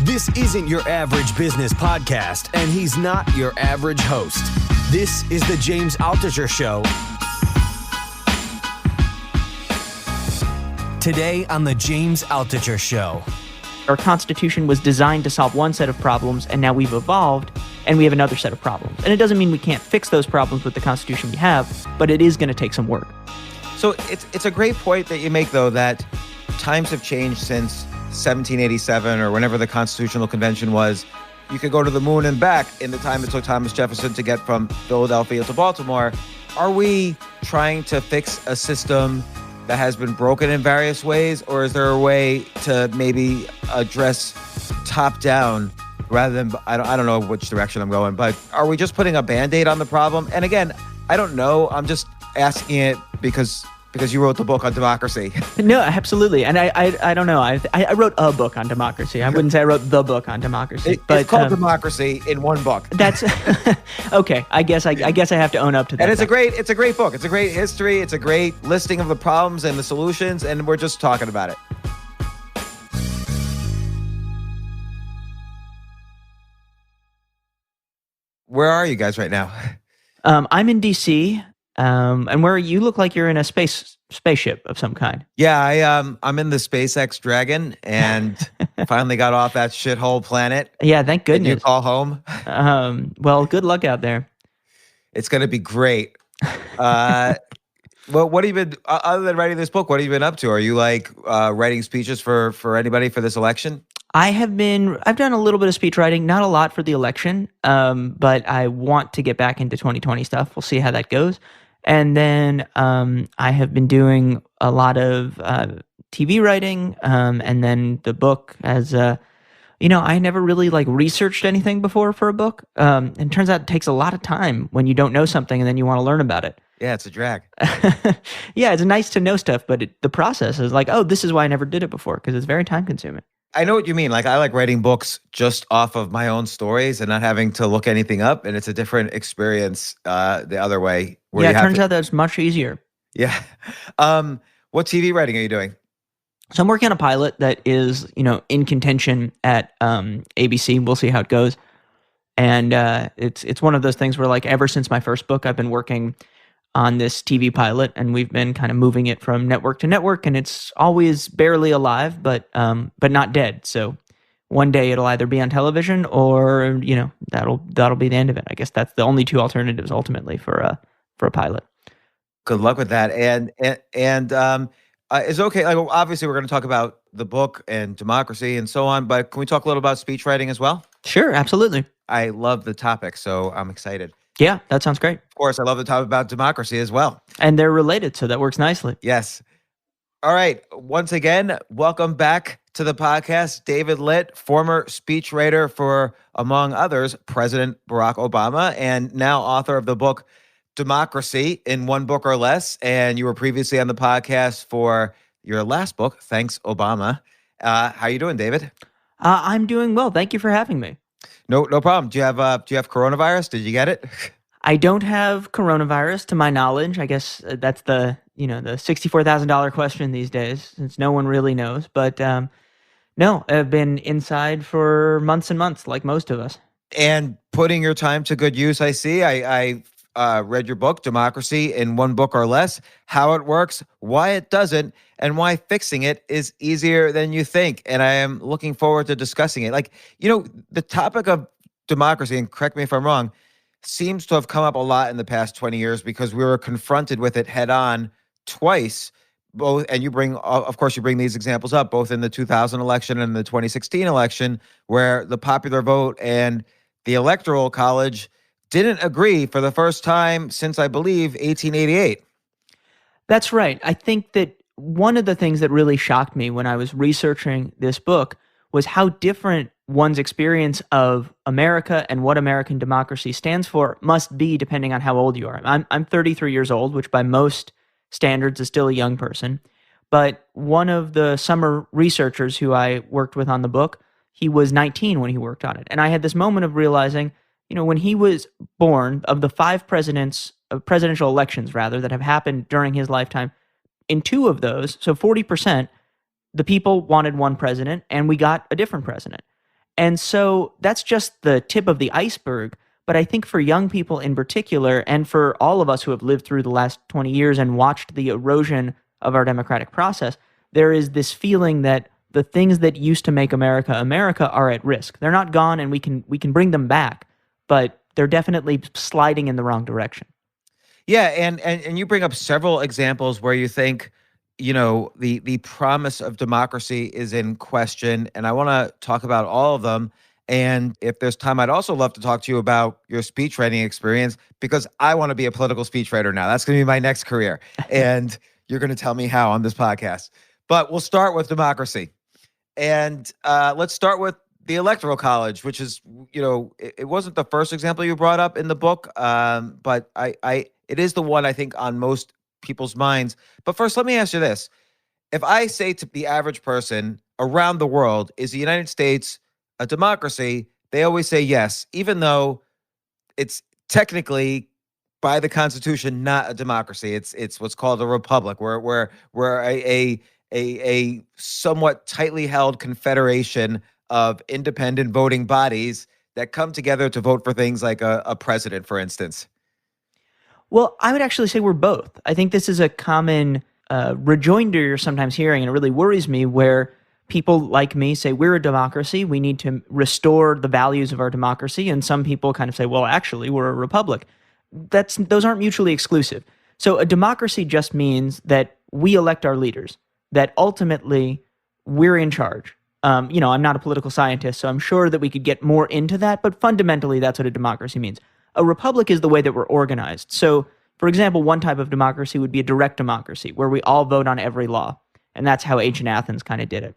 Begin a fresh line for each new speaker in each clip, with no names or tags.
This isn't your average business podcast, and he's not your average host. This is the James Altucher Show. Today on the James Altucher Show.
Our Constitution was designed to solve one set of problems, and now we've evolved, and we have another set of problems. And it doesn't mean we can't fix those problems with the Constitution we have, but it is going to take some work.
So it's a great point that you make, though, that times have changed since 1787 or whenever the Constitutional Convention was. You could go to the moon and back in the time it took Thomas Jefferson to get from Philadelphia to Baltimore. Are we trying to fix a system that has been broken in various ways, or is there a way to maybe address top down rather than, I don't know which direction I'm going, but are we just putting a Band-Aid on the problem? And again, I don't know. I'm just asking it because you wrote the book on democracy.
No, absolutely. And I don't know. I wrote a book on democracy. I wouldn't say I wrote the book on democracy.
But it's called Democracy in one book.
That's okay. I guess I have to own up to that.
And it's a great book. It's a great history. It's a great listing of the problems and the solutions, and we're just talking about it. Where are you guys right now?
I'm in DC. And where you look like you're in a spaceship of some kind.
Yeah, I'm in the SpaceX Dragon and finally got off that shithole planet.
Yeah, thank goodness.
You call home.
Well, good luck out there.
It's going to be great. Well, what have you been, other than writing this book, what have you been up to? Are you like writing speeches for anybody for this election?
I've done a little bit of speech writing, not a lot for the election, but I want to get back into 2020 stuff. We'll see how that goes. And then I have been doing a lot of TV writing, and then the book as I never really researched anything before for a book. And it turns out it takes a lot of time when you don't know something and then you want to learn about it.
Yeah, it's a drag.
Yeah, it's nice to know stuff, but the process is this is why I never did it before, because it's very time consuming.
I know what you mean. I like writing books just off of my own stories and not having to look anything up. And it's a different experience the other way.
Yeah, it turns out that's much easier.
Yeah. What TV writing are you doing?
So I'm working on a pilot that is, in contention at ABC. We'll see how it goes. And it's one of those things where ever since my first book, I've been working on this TV pilot, and we've been kind of moving it from network to network, and it's always barely alive, but not dead. So one day it'll either be on television, or that'll be the end of it. I guess that's the only two alternatives ultimately for a pilot.
Good luck with that. And it's okay. Obviously, we're going to talk about the book and democracy and so on, but can we talk a little about speech writing as well?
Sure, absolutely.
I love the topic, so I'm excited.
Yeah, that sounds great.
Of course, I love the topic about democracy as well.
And they're related, so that works nicely.
Yes. All right. Once again, welcome back to the podcast, David Litt, former speechwriter for, among others, President Barack Obama, and now author of the book Democracy in One Book or Less. And you were previously on the podcast for your last book, Thanks, Obama. How are you doing, David?
I'm doing well. Thank you for having me.
No problem. Do you have coronavirus? Did you get it?
I don't have coronavirus, to my knowledge. I guess that's the $64,000 question these days, since no one really knows. But no, I've been inside for months and months, like most of us.
And putting your time to good use, I see. I read your book, Democracy in One Book or Less, how it works, why it doesn't, and why fixing it is easier than you think. And I am looking forward to discussing it. The topic of democracy, and correct me if I'm wrong, seems to have come up a lot in the past 20 years because we were confronted with it head on twice. Both, and you bring these examples up, both in the 2000 election and the 2016 election, where the popular vote and the Electoral College didn't agree for the first time since, I believe, 1888.
That's right. I think that one of the things that really shocked me when I was researching this book was how different one's experience of America and what American democracy stands for must be depending on how old you are. I'm 33 years old, which by most standards is still a young person. But one of the summer researchers who I worked with on the book, he was 19 when he worked on it. And I had this moment of realizing, when he was born, of the 5 presidential elections, that have happened during his lifetime, in 2 of those, so 40%, The people wanted one president, and we got a different president. And so that's just the tip of the iceberg. But I think for young people in particular, and for all of us who have lived through the last 20 years and watched the erosion of our democratic process, there is this feeling that the things that used to make America America are at risk. They're not gone, and we can bring them back, but they're definitely sliding in the wrong direction.
Yeah, and you bring up several examples where you think, the promise of democracy is in question, and I want to talk about all of them. And if there's time, I'd also love to talk to you about your speech writing experience, because I want to be a political speechwriter now. That's going to be my next career, and you're going to tell me how on this podcast. But we'll start with democracy, and let's start with the Electoral College, which is, it wasn't the first example you brought up in the book, but it is the one I think on most people's minds. But first, let me ask you this. If I say to the average person around the world, is the United States a democracy? They always say yes, even though it's technically by the Constitution not a democracy. It's what's called a republic, where we're a somewhat tightly held confederation of independent voting bodies that come together to vote for things like a president, for instance.
Well, I would actually say we're both. I think this is a common rejoinder you're sometimes hearing, and it really worries me, where people like me say we're a democracy, we need to restore the values of our democracy, and some people kind of say, well, actually, we're a republic. Those aren't mutually exclusive. So a democracy just means that we elect our leaders, that ultimately we're in charge. I'm not a political scientist, so I'm sure that we could get more into that, but fundamentally, that's what a democracy means. A republic is the way that we're organized. So, for example, one type of democracy would be a direct democracy, where we all vote on every law. And that's how ancient Athens kind of did it.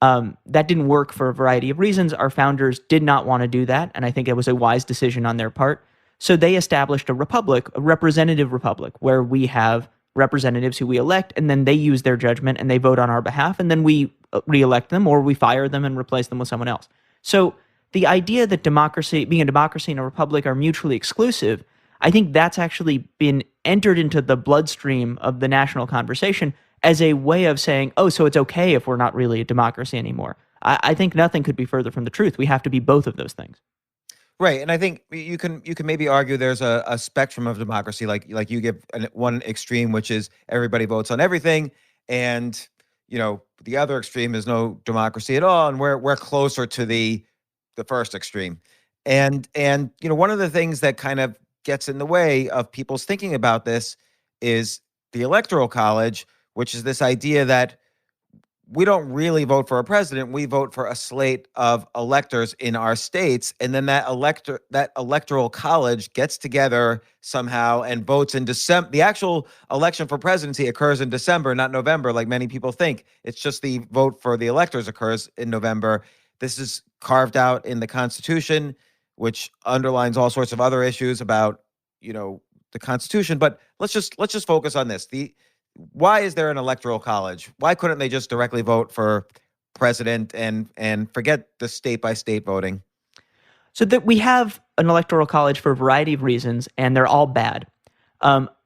That didn't work for a variety of reasons. Our founders did not want to do that, and I think it was a wise decision on their part. So they established a republic, a representative republic, where we have representatives who we elect, and then they use their judgment and they vote on our behalf, and then we re-elect them, or we fire them and replace them with someone else. So the idea that being a democracy and a republic are mutually exclusive, I think that's actually been entered into the bloodstream of the national conversation as a way of saying, oh, so it's okay if we're not really a democracy anymore. I think nothing could be further from the truth. We have to be both of those things.
Right, and I think you can maybe argue there's a spectrum of democracy, like you give one extreme, which is everybody votes on everything, and the other extreme is no democracy at all, and we're closer to the first extreme. And one of the things that kind of gets in the way of people's thinking about this is the Electoral College, which is this idea that we don't really vote for a president. We vote for a slate of electors in our states, and then that Electoral College gets together somehow and votes in December. The actual election for presidency occurs in December, not November, like many people think. It's just the vote for the electors occurs in November. This is carved out in the Constitution, which underlines all sorts of other issues about, the Constitution. But let's just focus on this. Why is there an Electoral College? Why couldn't they just directly vote for president and forget the state by state voting?
So that we have an Electoral College for a variety of reasons, and they're all bad.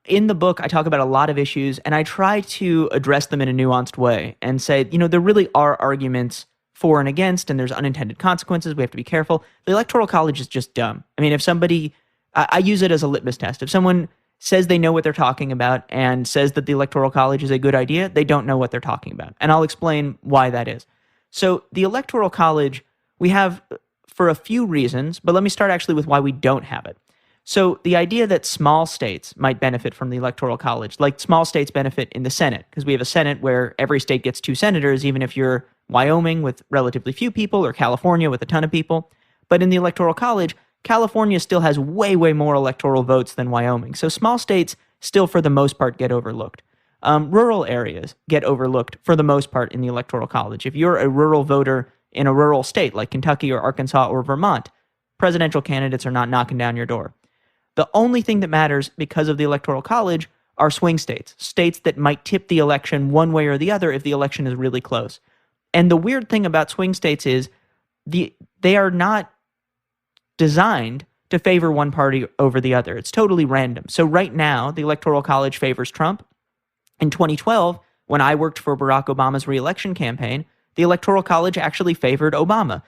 In the book, I talk about a lot of issues, and I try to address them in a nuanced way and say, there really are arguments for and against, and there's unintended consequences. We have to be careful. The Electoral College is just dumb. I mean, if somebody, I use it as a litmus test. If someone says they know what they're talking about and says that the Electoral College is a good idea, they don't know what they're talking about. And I'll explain why that is. So the Electoral College we have for a few reasons, but let me start actually with why we don't have it. So the idea that small states might benefit from the Electoral College, like small states benefit in the Senate, because we have a Senate where every state gets 2 senators, even if you're Wyoming with relatively few people or California with a ton of people. But in the Electoral College, California still has way, way more electoral votes than Wyoming. So small states still, for the most part, get overlooked. Rural areas get overlooked for the most part in the Electoral College. If you're a rural voter in a rural state like Kentucky or Arkansas or Vermont, presidential candidates are not knocking down your door. The only thing that matters because of the Electoral College are swing states, states that might tip the election one way or the other if the election is really close. And the weird thing about swing states is they are not designed to favor one party over the other. It's totally random. So right now, the Electoral College favors Trump. In 2012, when I worked for Barack Obama's reelection campaign, the Electoral College actually favored Obama.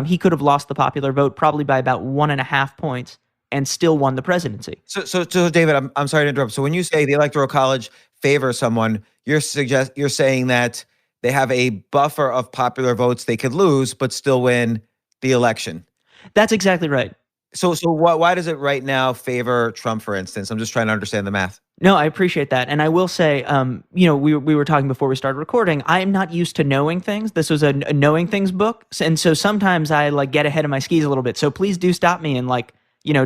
He could have lost the popular vote probably by about 1.5 points and still won the presidency.
So David, I'm sorry to interrupt. So when you say the Electoral College favors someone, you're saying that they have a buffer of popular votes they could lose but still win the election.
That's exactly right.
So why does it right now favor Trump, for instance? I'm just trying to understand the math.
No, I appreciate that. And I will say, we were talking before we started recording, I'm not used to knowing things. This was a knowing things book. And so sometimes I like get ahead of my skis a little bit. So please do stop me and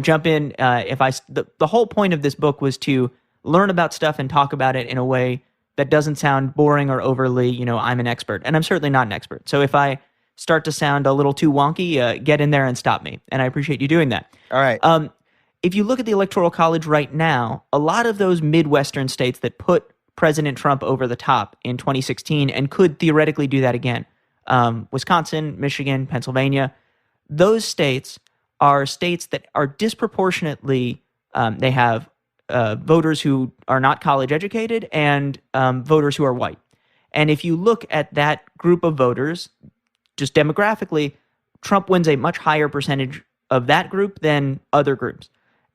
jump in. The whole point of this book was to learn about stuff and talk about it in a way that doesn't sound boring or overly, I'm an expert. And I'm certainly not an expert. So if I start to sound a little too wonky, get in there and stop me. And I appreciate you doing that.
All right.
If you look at the Electoral College right now, a lot of those Midwestern states that put President Trump over the top in 2016 and could theoretically do that again, Wisconsin, Michigan, Pennsylvania, those states are states that are disproportionately, they have voters who are not college educated and voters who are white. And if you look at that group of voters, just demographically, Trump wins a much higher percentage of that group than other groups.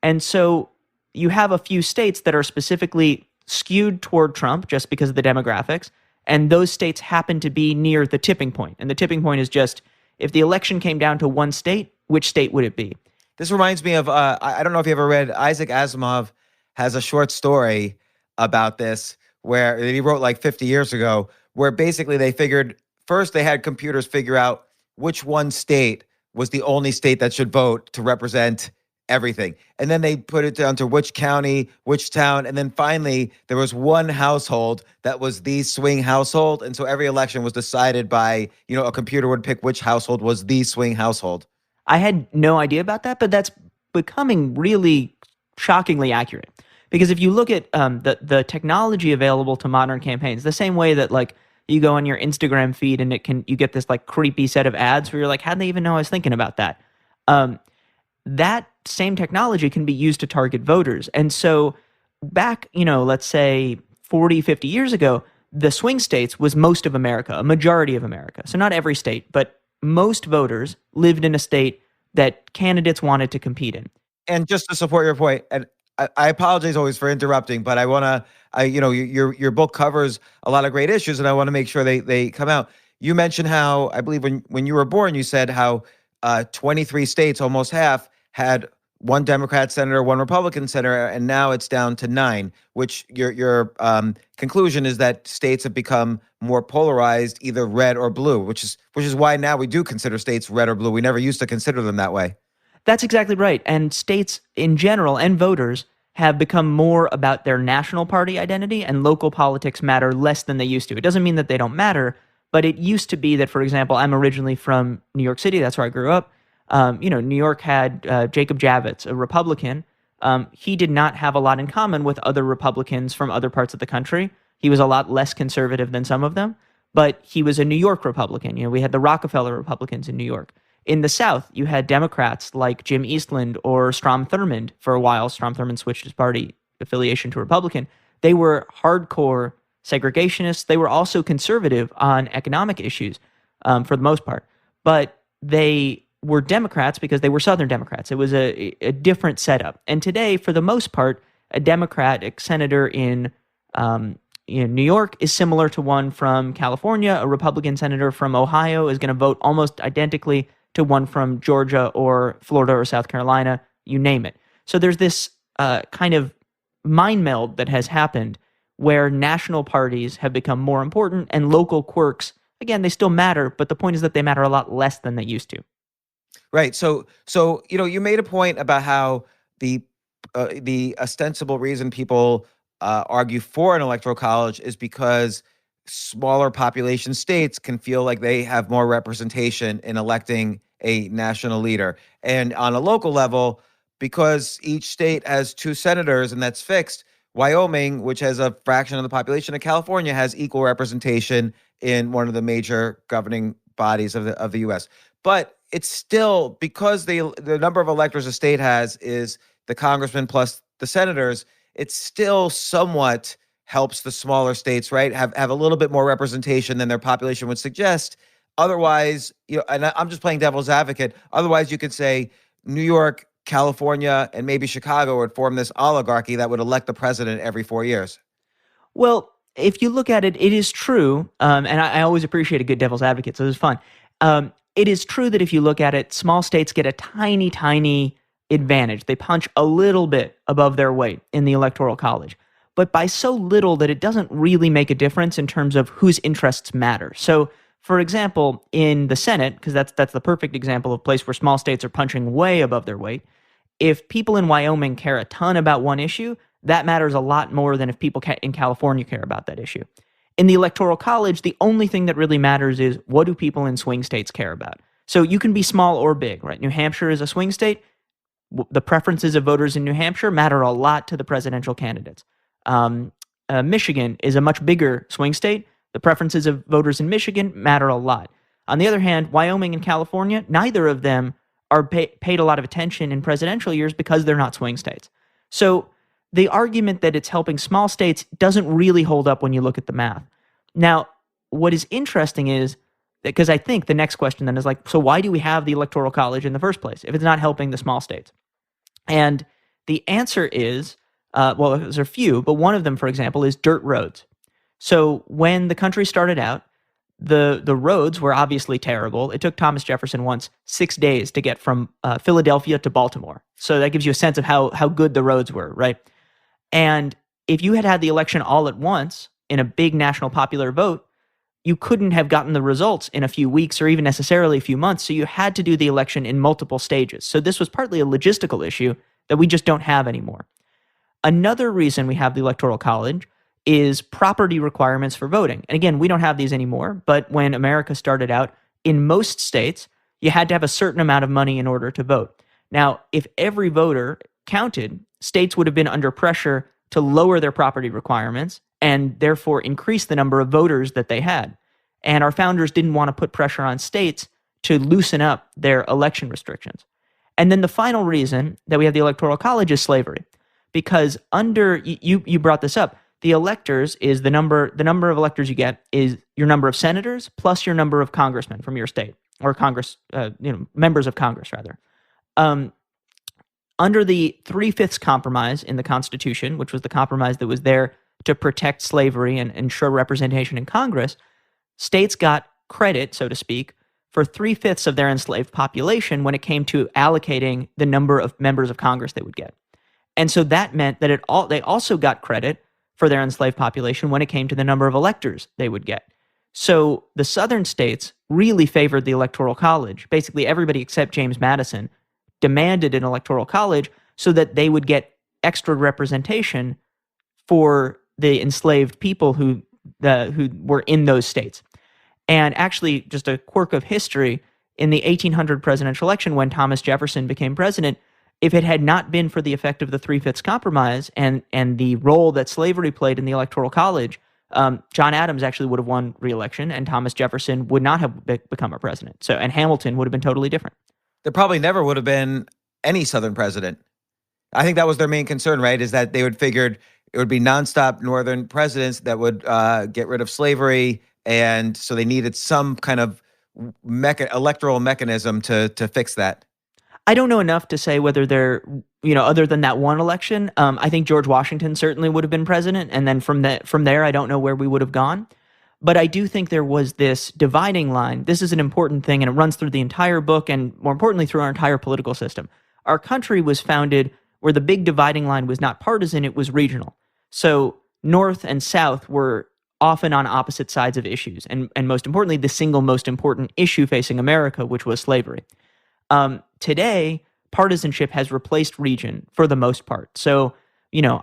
And so you have a few states that are specifically skewed toward Trump just because of the demographics, and those states happen to be near the tipping point. And the tipping point is just, if the election came down to one state, which state would it be?
This reminds me of, I don't know if you ever read, Isaac Asimov has a short story about this where he wrote like 50 years ago, where basically they figured, first they had computers figure out which one state was the only state that should vote to represent everything. And then they put it down to which county, which town. And then finally, there was one household that was the swing household. And so every election was decided by, a computer would pick which household was the swing household.
I had no idea about that, but that's becoming really shockingly accurate. Because if you look at the technology available to modern campaigns, the same way that you go on your Instagram feed and you get this creepy set of ads where you're like, how'd they even know I was thinking about that? That same technology can be used to target voters. And so back, let's say 40, 50 years ago, the swing states was most of America, a majority of America. So not every state, but most voters lived in a state that candidates wanted to compete in.
And just to support your point, and I apologize always for interrupting, but I want to, your book covers a lot of great issues, and I want to make sure they come out. You mentioned how, I believe when you were born, you said how 23 states, almost half, had one Democrat senator, one Republican senator, and now it's down to 9, which your conclusion is that states have become more polarized, either red or blue, which is why now we do consider states red or blue. We never used to consider them that way.
That's exactly right. And states in general and voters have become more about their national party identity, and local politics matter less than they used to. It doesn't mean that they don't matter, but it used to be that, for example, I'm originally from New York City. That's where I grew up. New York had Jacob Javits, a Republican. He did not have a lot in common with other Republicans from other parts of the country. He was a lot less conservative than some of them, but he was a New York Republican. We had the Rockefeller Republicans in New York. In the South, you had Democrats like Jim Eastland or Strom Thurmond for a while. Strom Thurmond switched his party affiliation to Republican. They were hardcore segregationists. They were also conservative on economic issues for the most part. But they were Democrats because they were Southern Democrats. It was a different setup. And today, for the most part, a Democratic senator in New York is similar to one from California. A Republican senator from Ohio is going to vote almost identically to one from Georgia or Florida or South Carolina, you name it. So there's this kind of mind meld that has happened where national parties have become more important and local quirks, again, they still matter, but the point is that they matter a lot less than they used to.
Right. So you made a point about how the ostensible reason people argue for an electoral college is because smaller population states can feel like they have more representation in electing a national leader. And on a local level, because each state has 2 senators and that's fixed, Wyoming, which has a fraction of the population of California, has equal representation in one of the major governing bodies of the U.S. But it's still, because the number of electors a state has is the congressman plus the senators, it's still somewhat helps the smaller states, right, have a little bit more representation than their population would suggest. Otherwise, and I'm just playing devil's advocate. Otherwise, you could say New York, California, and maybe Chicago would form this oligarchy that would elect the president every 4 years.
Well, if you look at it, it is true, and I always appreciate a good devil's advocate, so this is fun. It is true that if you look at it, small states get a tiny, tiny advantage. They punch a little bit above their weight in the Electoral College, but by so little that it doesn't really make a difference in terms of whose interests matter. So, for example, in the Senate, because that's the perfect example of a place where small states are punching way above their weight, if people in Wyoming care a ton about one issue, that matters a lot more than if people in California care about that issue. In the Electoral College, the only thing that really matters is what do people in swing states care about. So you can be small or big, right? New Hampshire is a swing state. The preferences of voters in New Hampshire matter a lot to the presidential candidates. Michigan is a much bigger swing state. The preferences of voters in Michigan matter a lot. On the other hand, Wyoming and California, neither of them are paid a lot of attention in presidential years because they're not swing states. So the argument that it's helping small states doesn't really hold up when you look at the math. Now, what is interesting is that, because I think the next question then is like, so why do we have the Electoral College in the first place if it's not helping the small states? And the answer is, well, there's a few, but one of them, for example, is dirt roads. So when the country started out, the roads were obviously terrible. It took Thomas Jefferson once 6 days to get from Philadelphia to Baltimore. So that gives you a sense of how good the roads were, right? And if you had the election all at once in a big national popular vote, you couldn't have gotten the results in a few weeks or even necessarily a few months. So you had to do the election in multiple stages. So this was partly a logistical issue that we just don't have anymore. Another reason we have the Electoral College is property requirements for voting. And again, we don't have these anymore, but when America started out, in most states, you had to have a certain amount of money in order to vote. Now, if every voter counted, states would have been under pressure to lower their property requirements and therefore increase the number of voters that they had. And our founders didn't want to put pressure on states to loosen up their election restrictions. And then the final reason that we have the Electoral College is slavery. Because under, you brought this up, the electors is the number of electors you get is your number of senators plus your number of congressmen from your state, or Congress, members of Congress rather. Under the 3/5 compromise in the Constitution, which was the compromise that was there to protect slavery and ensure representation in Congress, states got credit, so to speak, for 3/5 of their enslaved population when it came to allocating the number of members of Congress they would get. And so that meant that they also got credit for their enslaved population when it came to the number of electors they would get. So the southern states really favored the Electoral College. Basically, everybody except James Madison demanded an Electoral College so that they would get extra representation for the enslaved people who were in those states. And actually, just a quirk of history, in the 1800 presidential election when Thomas Jefferson became president, if it had not been for the effect of the 3/5 compromise and the role that slavery played in the Electoral College, John Adams actually would have won re-election, and Thomas Jefferson would not have become a president. So, and Hamilton would have been totally different.
There probably never would have been any Southern president. I think that was their main concern, right? Is that they would figured it would be nonstop Northern presidents that would get rid of slavery, and so they needed some kind of electoral mechanism to fix that.
I don't know enough to say whether they're, other than that one election. I think George Washington certainly would have been president. And then from there, I don't know where we would have gone. But I do think there was this dividing line. This is an important thing, and it runs through the entire book and, more importantly, through our entire political system. Our country was founded where the big dividing line was not partisan, it was regional. So North and South were often on opposite sides of issues. And most importantly, the single most important issue facing America, which was slavery. Today, partisanship has replaced region for the most part. So,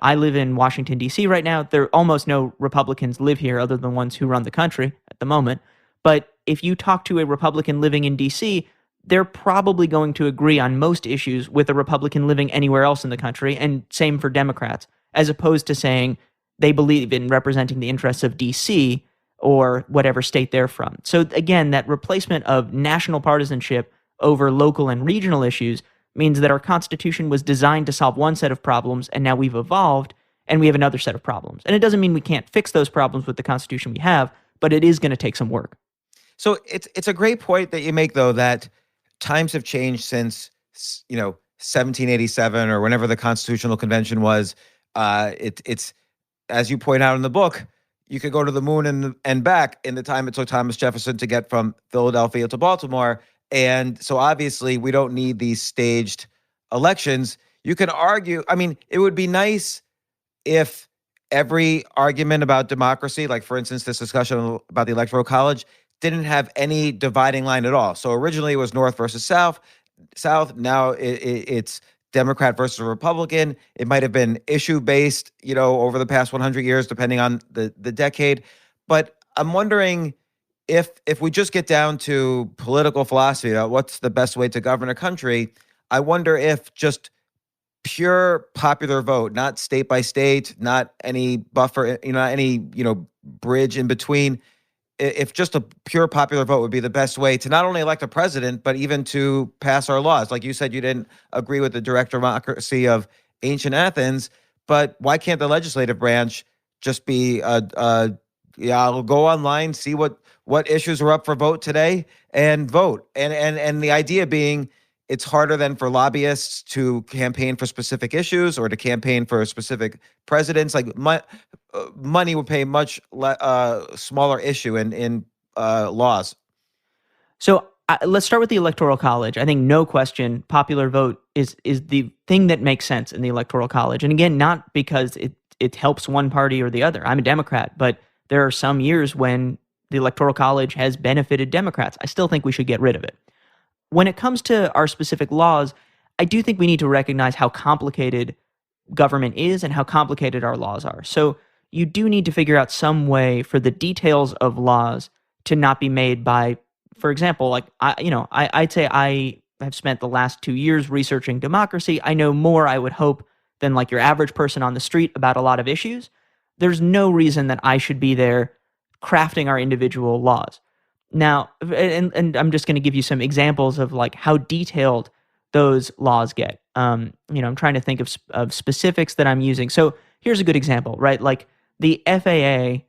I live in Washington, D.C. right now. There are almost no Republicans live here other than ones who run the country at the moment. But if you talk to a Republican living in D.C., they're probably going to agree on most issues with a Republican living anywhere else in the country, and same for Democrats, as opposed to saying they believe in representing the interests of D.C. or whatever state they're from. So again, that replacement of national partisanship over local and regional issues means that our Constitution was designed to solve one set of problems, and now we've evolved and we have another set of problems. And it doesn't mean we can't fix those problems with the Constitution we have, but it is going to take some work.
So it's a great point that you make, though, that times have changed since 1787 or whenever the Constitutional Convention was. It's as you point out in the book, you could go to the moon and back in the time it took Thomas Jefferson to get from Philadelphia to Baltimore. And so obviously we don't need these staged elections. You can argue, I mean, it would be nice if every argument about democracy, like for instance, this discussion about the Electoral College, didn't have any dividing line at all. So originally it was North versus South. Now it's Democrat versus Republican. It might have been issue-based, over the past 100 years, depending on the decade. But I'm wondering if we just get down to political philosophy, what's the best way to govern a country, I wonder if just pure popular vote, not state by state, not any buffer, any bridge in between, if just a pure popular vote would be the best way to not only elect a president, but even to pass our laws. Like you said, you didn't agree with the direct democracy of ancient Athens, but why can't the legislative branch just be, I'll go online, see what issues are up for vote today and vote. And the idea being it's harder than for lobbyists to campaign for specific issues or to campaign for specific presidents. Like money would pay much smaller issue in laws.
So let's start with the Electoral College. I think no question, popular vote is the thing that makes sense in the Electoral College. And again, not because it helps one party or the other. I'm a Democrat, but there are some years when the Electoral College has benefited Democrats. I still think we should get rid of it. When it comes to our specific laws, I do think we need to recognize how complicated government is and how complicated our laws are. So you do need to figure out some way for the details of laws to not be made by, for example, like I'd say I have spent the last 2 years researching democracy. I know more, I would hope, than like your average person on the street about a lot of issues. There's no reason that I should be there crafting our individual laws. Now, and I'm just going to give you some examples of like how detailed those laws get. I'm trying to think of specifics that I'm using. So here's a good example, right? Like the FAA,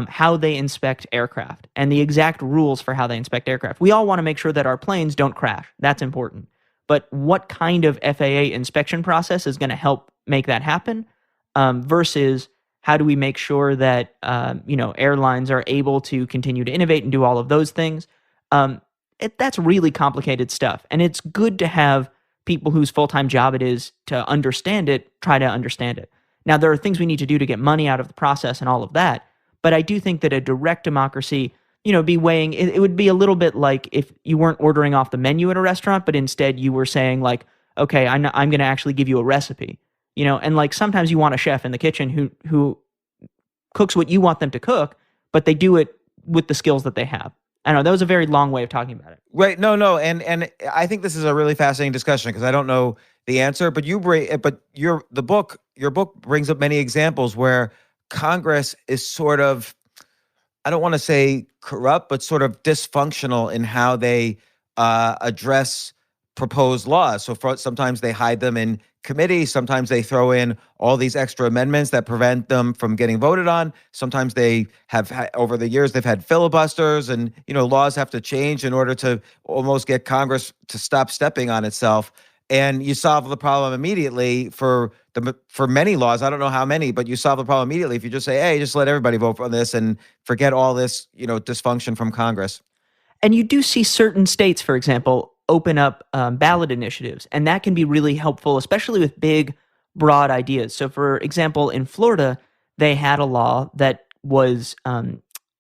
how they inspect aircraft and the exact rules for how they inspect aircraft. We all want to make sure that our planes don't crash. That's important. But what kind of FAA inspection process is going to help make that happen versus how do we make sure that airlines are able to continue to innovate and do all of those things? That's really complicated stuff, and it's good to have people whose full-time job it is to understand it try to understand it. Now, there are things we need to do to get money out of the process and all of that, but I do think that a direct democracy, be weighing. It would be a little bit like if you weren't ordering off the menu at a restaurant, but instead you were saying like, okay, I'm going to actually give you a recipe. And like sometimes you want a chef in the kitchen who cooks what you want them to cook, but they do it with the skills that they have. I know that was a very long way of talking about it.
Right. No. And I think this is a really fascinating discussion because I don't know the answer, but your book brings up many examples where Congress is sort of, I don't want to say corrupt, but sort of dysfunctional in how they address proposed laws. So sometimes they hide them in committee. Sometimes they throw in all these extra amendments that prevent them from getting voted on. Sometimes they have, over the years, they've had filibusters and, laws have to change in order to almost get Congress to stop stepping on itself. And you solve the problem immediately for many laws. I don't know how many, but you solve the problem immediately if you just say, hey, just let everybody vote for this and forget all this, dysfunction from Congress.
And you do see certain states, for example, open up ballot initiatives, and that can be really helpful, especially with big, broad ideas. So, for example, in Florida, they had a law that was,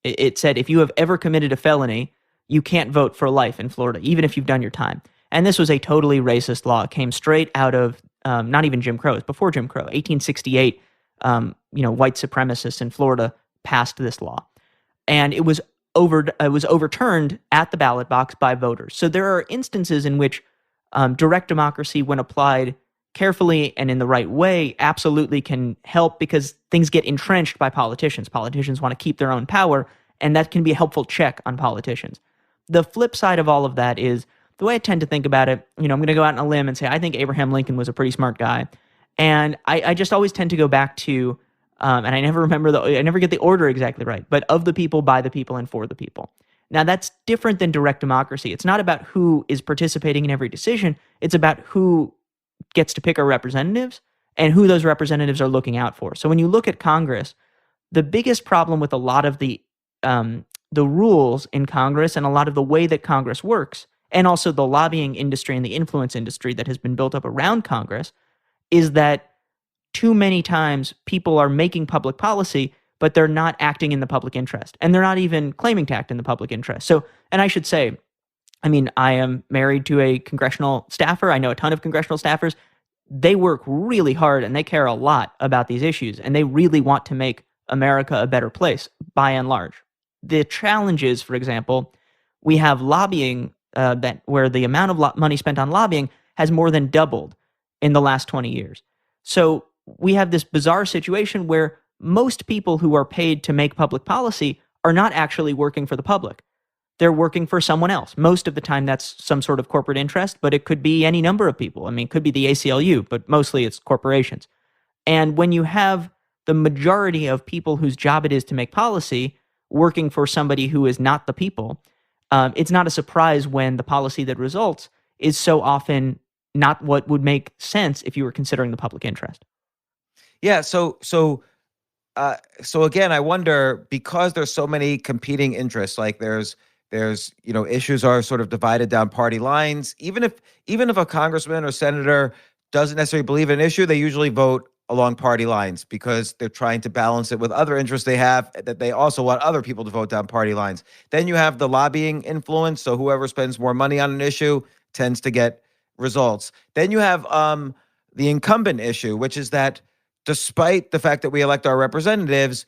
it said if you have ever committed a felony, you can't vote for life in Florida, even if you've done your time. And this was a totally racist law. It came straight out of not even Jim Crow, it was before Jim Crow, 1868. White supremacists in Florida passed this law, and it was overturned at the ballot box by voters. So there are instances in which direct democracy, when applied carefully and in the right way, absolutely can help because things get entrenched by politicians. Politicians want to keep their own power, and that can be a helpful check on politicians. The flip side of all of that is the way I tend to think about it. I'm going to go out on a limb and say I think Abraham Lincoln was a pretty smart guy, And I just always tend to go back to, and I never I never get the order exactly right, but of the people, by the people, and for the people. Now, that's different than direct democracy. It's not about who is participating in every decision. It's about who gets to pick our representatives and who those representatives are looking out for. So when you look at Congress, the biggest problem with a lot of the rules in Congress and a lot of the way that Congress works, and also the lobbying industry and the influence industry that has been built up around Congress, is that too many times people are making public policy, but they're not acting in the public interest. And they're not even claiming to act in the public interest. So, and I should say, I mean, I am married to a congressional staffer. I know a ton of congressional staffers. They work really hard and they care a lot about these issues. And they really want to make America a better place by and large. The challenge is, for example, we have lobbying where the amount of money spent on lobbying has more than doubled in the last 20 years. So we have this bizarre situation where most people who are paid to make public policy are not actually working for the public. They're working for someone else. Most of the time, that's some sort of corporate interest, but it could be any number of people. I mean, it could be the ACLU, but mostly it's corporations. And when you have the majority of people whose job it is to make policy working for somebody who is not the people, it's not a surprise when the policy that results is so often not what would make sense if you were considering the public interest.
Yeah. So again, I wonder, because there's so many competing interests, like there's issues are sort of divided down party lines. Even if a congressman or senator doesn't necessarily believe in an issue, they usually vote along party lines because they're trying to balance it with other interests they have that they also want other people to vote down party lines. Then you have the lobbying influence. So whoever spends more money on an issue tends to get results. Then you have the incumbent issue, which is that despite the fact that we elect our representatives,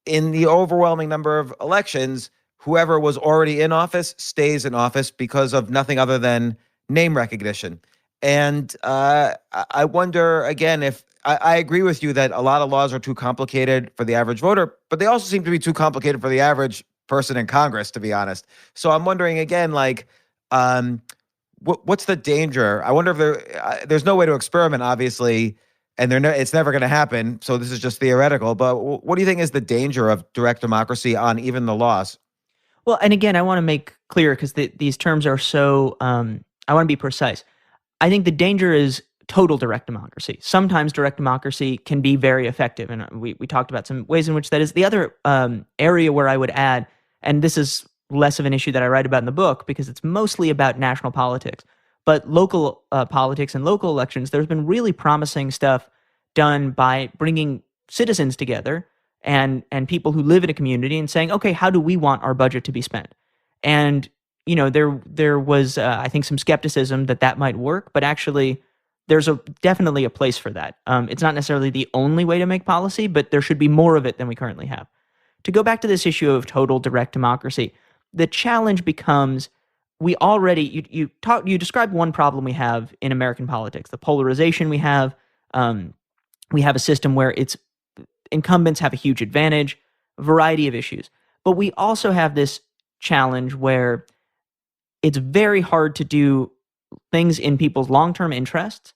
in the overwhelming number of elections, whoever was already in office stays in office because of nothing other than name recognition. And I wonder, again, if I agree with you that a lot of laws are too complicated for the average voter, but they also seem to be too complicated for the average person in Congress, to be honest. So I'm wondering again, like, what's the danger? I wonder if there's no way to experiment, obviously, and it's never going to happen. So this is just theoretical. But what do you think is the danger of direct democracy on even the laws?
Well, and again, I want to make clear, because these terms are so, I want to be precise. I think the danger is total direct democracy. Sometimes direct democracy can be very effective, and we talked about some ways in which that is. The other area where I would add, and this is less of an issue that I write about in the book because it's mostly about national politics, but local politics and local elections, there's been really promising stuff done by bringing citizens together and people who live in a community and saying, okay, how do we want our budget to be spent? And there was I think some skepticism that might work, but actually there's definitely a place for that. It's not necessarily the only way to make policy, but there should be more of it than we currently have. To go back to this issue of total direct democracy, the challenge becomes, we already, you described one problem we have in American politics, the polarization we have. We have a system where incumbents have a huge advantage, a variety of issues. But we also have this challenge where it's very hard to do things in people's long-term interests,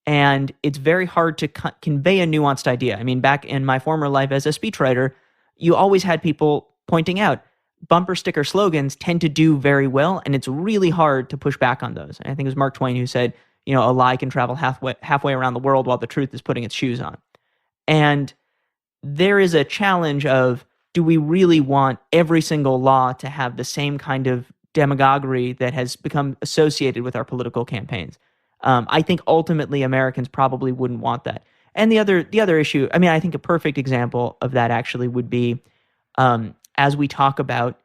and it's very hard to convey a nuanced idea. I mean, back in my former life as a speechwriter, you always had people pointing out bumper sticker slogans tend to do very well, and it's really hard to push back on those. And I think it was Mark Twain who said, a lie can travel halfway around the world while the truth is putting its shoes on. And there is a challenge of, do we really want every single law to have the same kind of demagoguery that has become associated with our political campaigns? I think ultimately Americans probably wouldn't want that. And the other issue, I mean, I think a perfect example of that actually would be as we talk about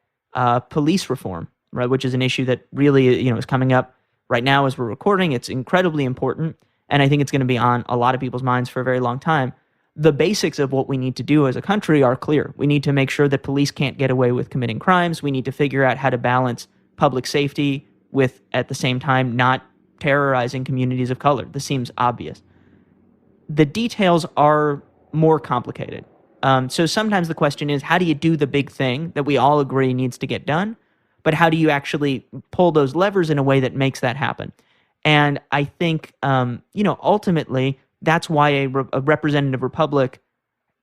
police reform, right, which is an issue that really is coming up right now as we're recording. It's incredibly important, and I think it's going to be on a lot of people's minds for a very long time. The basics of what we need to do as a country are clear. We need to make sure that police can't get away with committing crimes. We need to figure out how to balance public safety with, at the same time, not terrorizing communities of color. This seems obvious. The details are more complicated. So sometimes the question is, how do you do the big thing that we all agree needs to get done? But how do you actually pull those levers in a way that makes that happen? And I think, ultimately, that's why a representative republic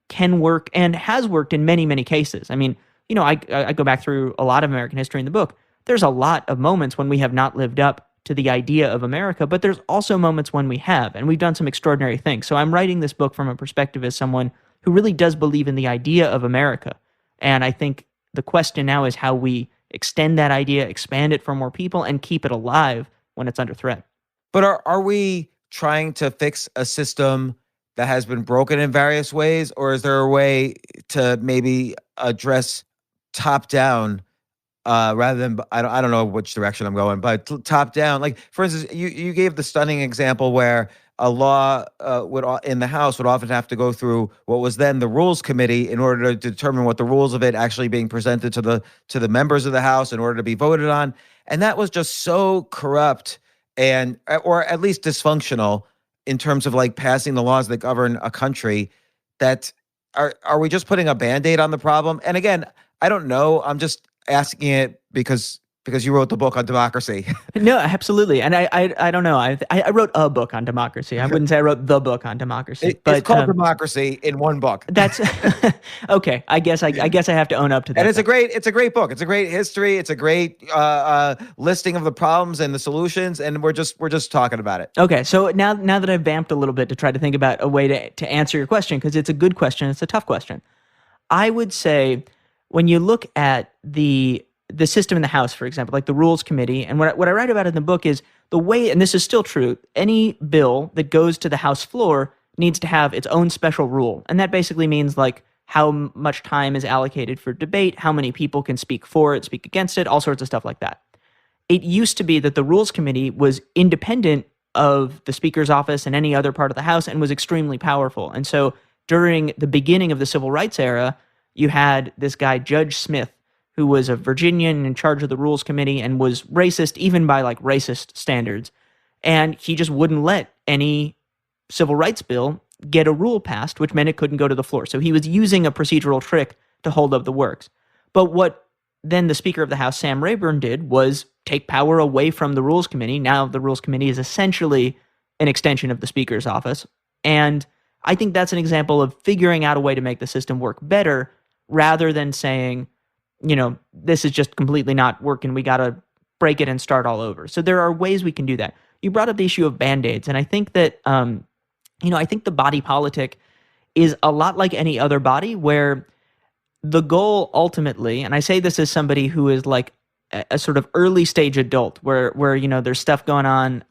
can work and has worked in many, many cases. I mean, I go back through a lot of American history in the book. There's a lot of moments when we have not lived up to the idea of America, but there's also moments when we have, and we've done some extraordinary things. So I'm writing this book from a perspective as someone who really does believe in the idea of America. And I think the question now is how we extend that idea, expand it for more people, and keep it alive when it's under threat.
But are we trying to fix a system that has been broken in various ways, or is there a way to maybe address top down rather than I don't know which direction I'm going, but top down? Like, for instance, you gave the stunning example where a law in the House would often have to go through what was then the Rules Committee in order to determine what the rules of it actually being presented to the members of the House in order to be voted on, and that was just so corrupt and or at least dysfunctional in terms of like passing the laws that govern a country. That are we just putting a Band-Aid on the problem? And again, I don't know. I'm just asking it because you wrote the book on democracy.
No, absolutely. And I don't know. I wrote a book on democracy. I wouldn't say I wrote the book on democracy.
It's called Democracy in one book.
That's okay. I guess I have to own up to that.
And it's a great book. It's a great history. It's a great listing of the problems and the solutions. And we're just talking about it.
Okay. So now that I've vamped a little bit to try to think about a way to answer your question, because it's a good question, it's a tough question. I would say when you look at the system in the House, for example, like the Rules Committee, and what I write about in the book is the way, and this is still true, any bill that goes to the House floor needs to have its own special rule. And that basically means like how much time is allocated for debate, how many people can speak for it, speak against it, all sorts of stuff like that. It used to be that the Rules Committee was independent of the Speaker's office and any other part of the House and was extremely powerful. And so during the beginning of the Civil Rights era, you had this guy, Judge Smith, who was a Virginian in charge of the Rules Committee and was racist even by like racist standards. And he just wouldn't let any civil rights bill get a rule passed, which meant it couldn't go to the floor. So he was using a procedural trick to hold up the works. But what then the Speaker of the House, Sam Rayburn, did was take power away from the Rules Committee. Now the Rules Committee is essentially an extension of the Speaker's office. And I think that's an example of figuring out a way to make the system work better rather than saying, this is just completely not working. We got to break it and start all over. So there are ways we can do that. You brought up the issue of Band-Aids. And I think that, I think the body politic is a lot like any other body where the goal ultimately, and I say this as somebody who is like a sort of early stage adult where there's stuff going on,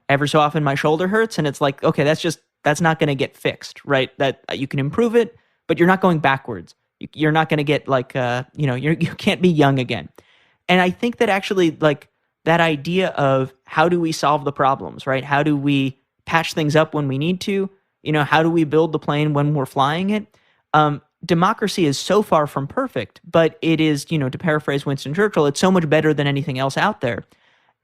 every so often my shoulder hurts and it's like, okay, that's not going to get fixed, right? That you can improve it, but you're not going backwards. You're not going to get like, you can't be young again. And I think that actually like that idea of how do we solve the problems, right? How do we patch things up when we need to? How do we build the plane when we're flying it? Democracy is so far from perfect, but it is, to paraphrase Winston Churchill, it's so much better than anything else out there.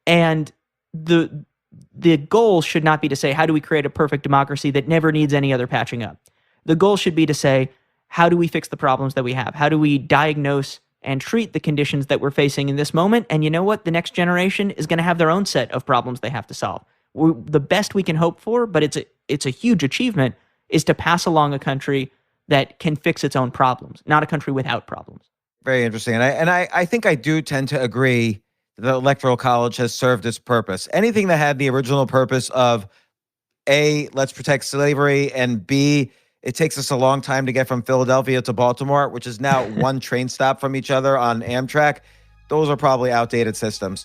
And the goal should not be to say, how do we create a perfect democracy that never needs any other patching up? The goal should be to say, how do we fix the problems that we have? How do we diagnose and treat the conditions that we're facing in this moment? And you know what? The next generation is going to have their own set of problems they have to solve. The best we can hope for, but it's a huge achievement, is to pass along a country that can fix its own problems, not a country without problems.
Very interesting. And I think I do tend to agree that the Electoral College has served its purpose. Anything that had the original purpose of A, let's protect slavery, and B, it takes us a long time to get from Philadelphia to Baltimore, which is now one train stop from each other on Amtrak. Those are probably outdated systems.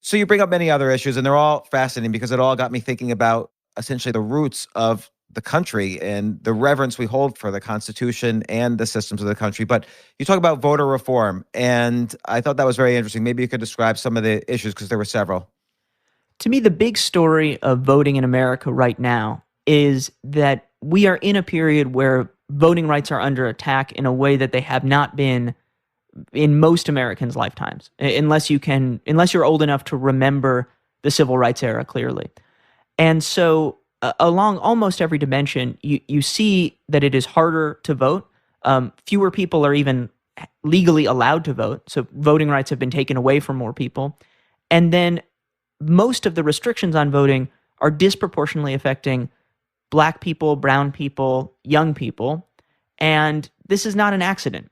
So you bring up many other issues, and they're all fascinating because it all got me thinking about essentially the roots of the country and the reverence we hold for the Constitution and the systems of the country. But you talk about voter reform, and I thought that was very interesting. Maybe you could describe some of the issues because there were several.
To me, the big story of voting in America right now is that we are in a period where voting rights are under attack in a way that they have not been in most Americans' lifetimes, unless you're old enough to remember the civil rights era clearly. And so along almost every dimension, you see that it is harder to vote. Fewer people are even legally allowed to vote. So voting rights have been taken away from more people. And then most of the restrictions on voting are disproportionately affecting Black people, brown people, young people. And this is not an accident.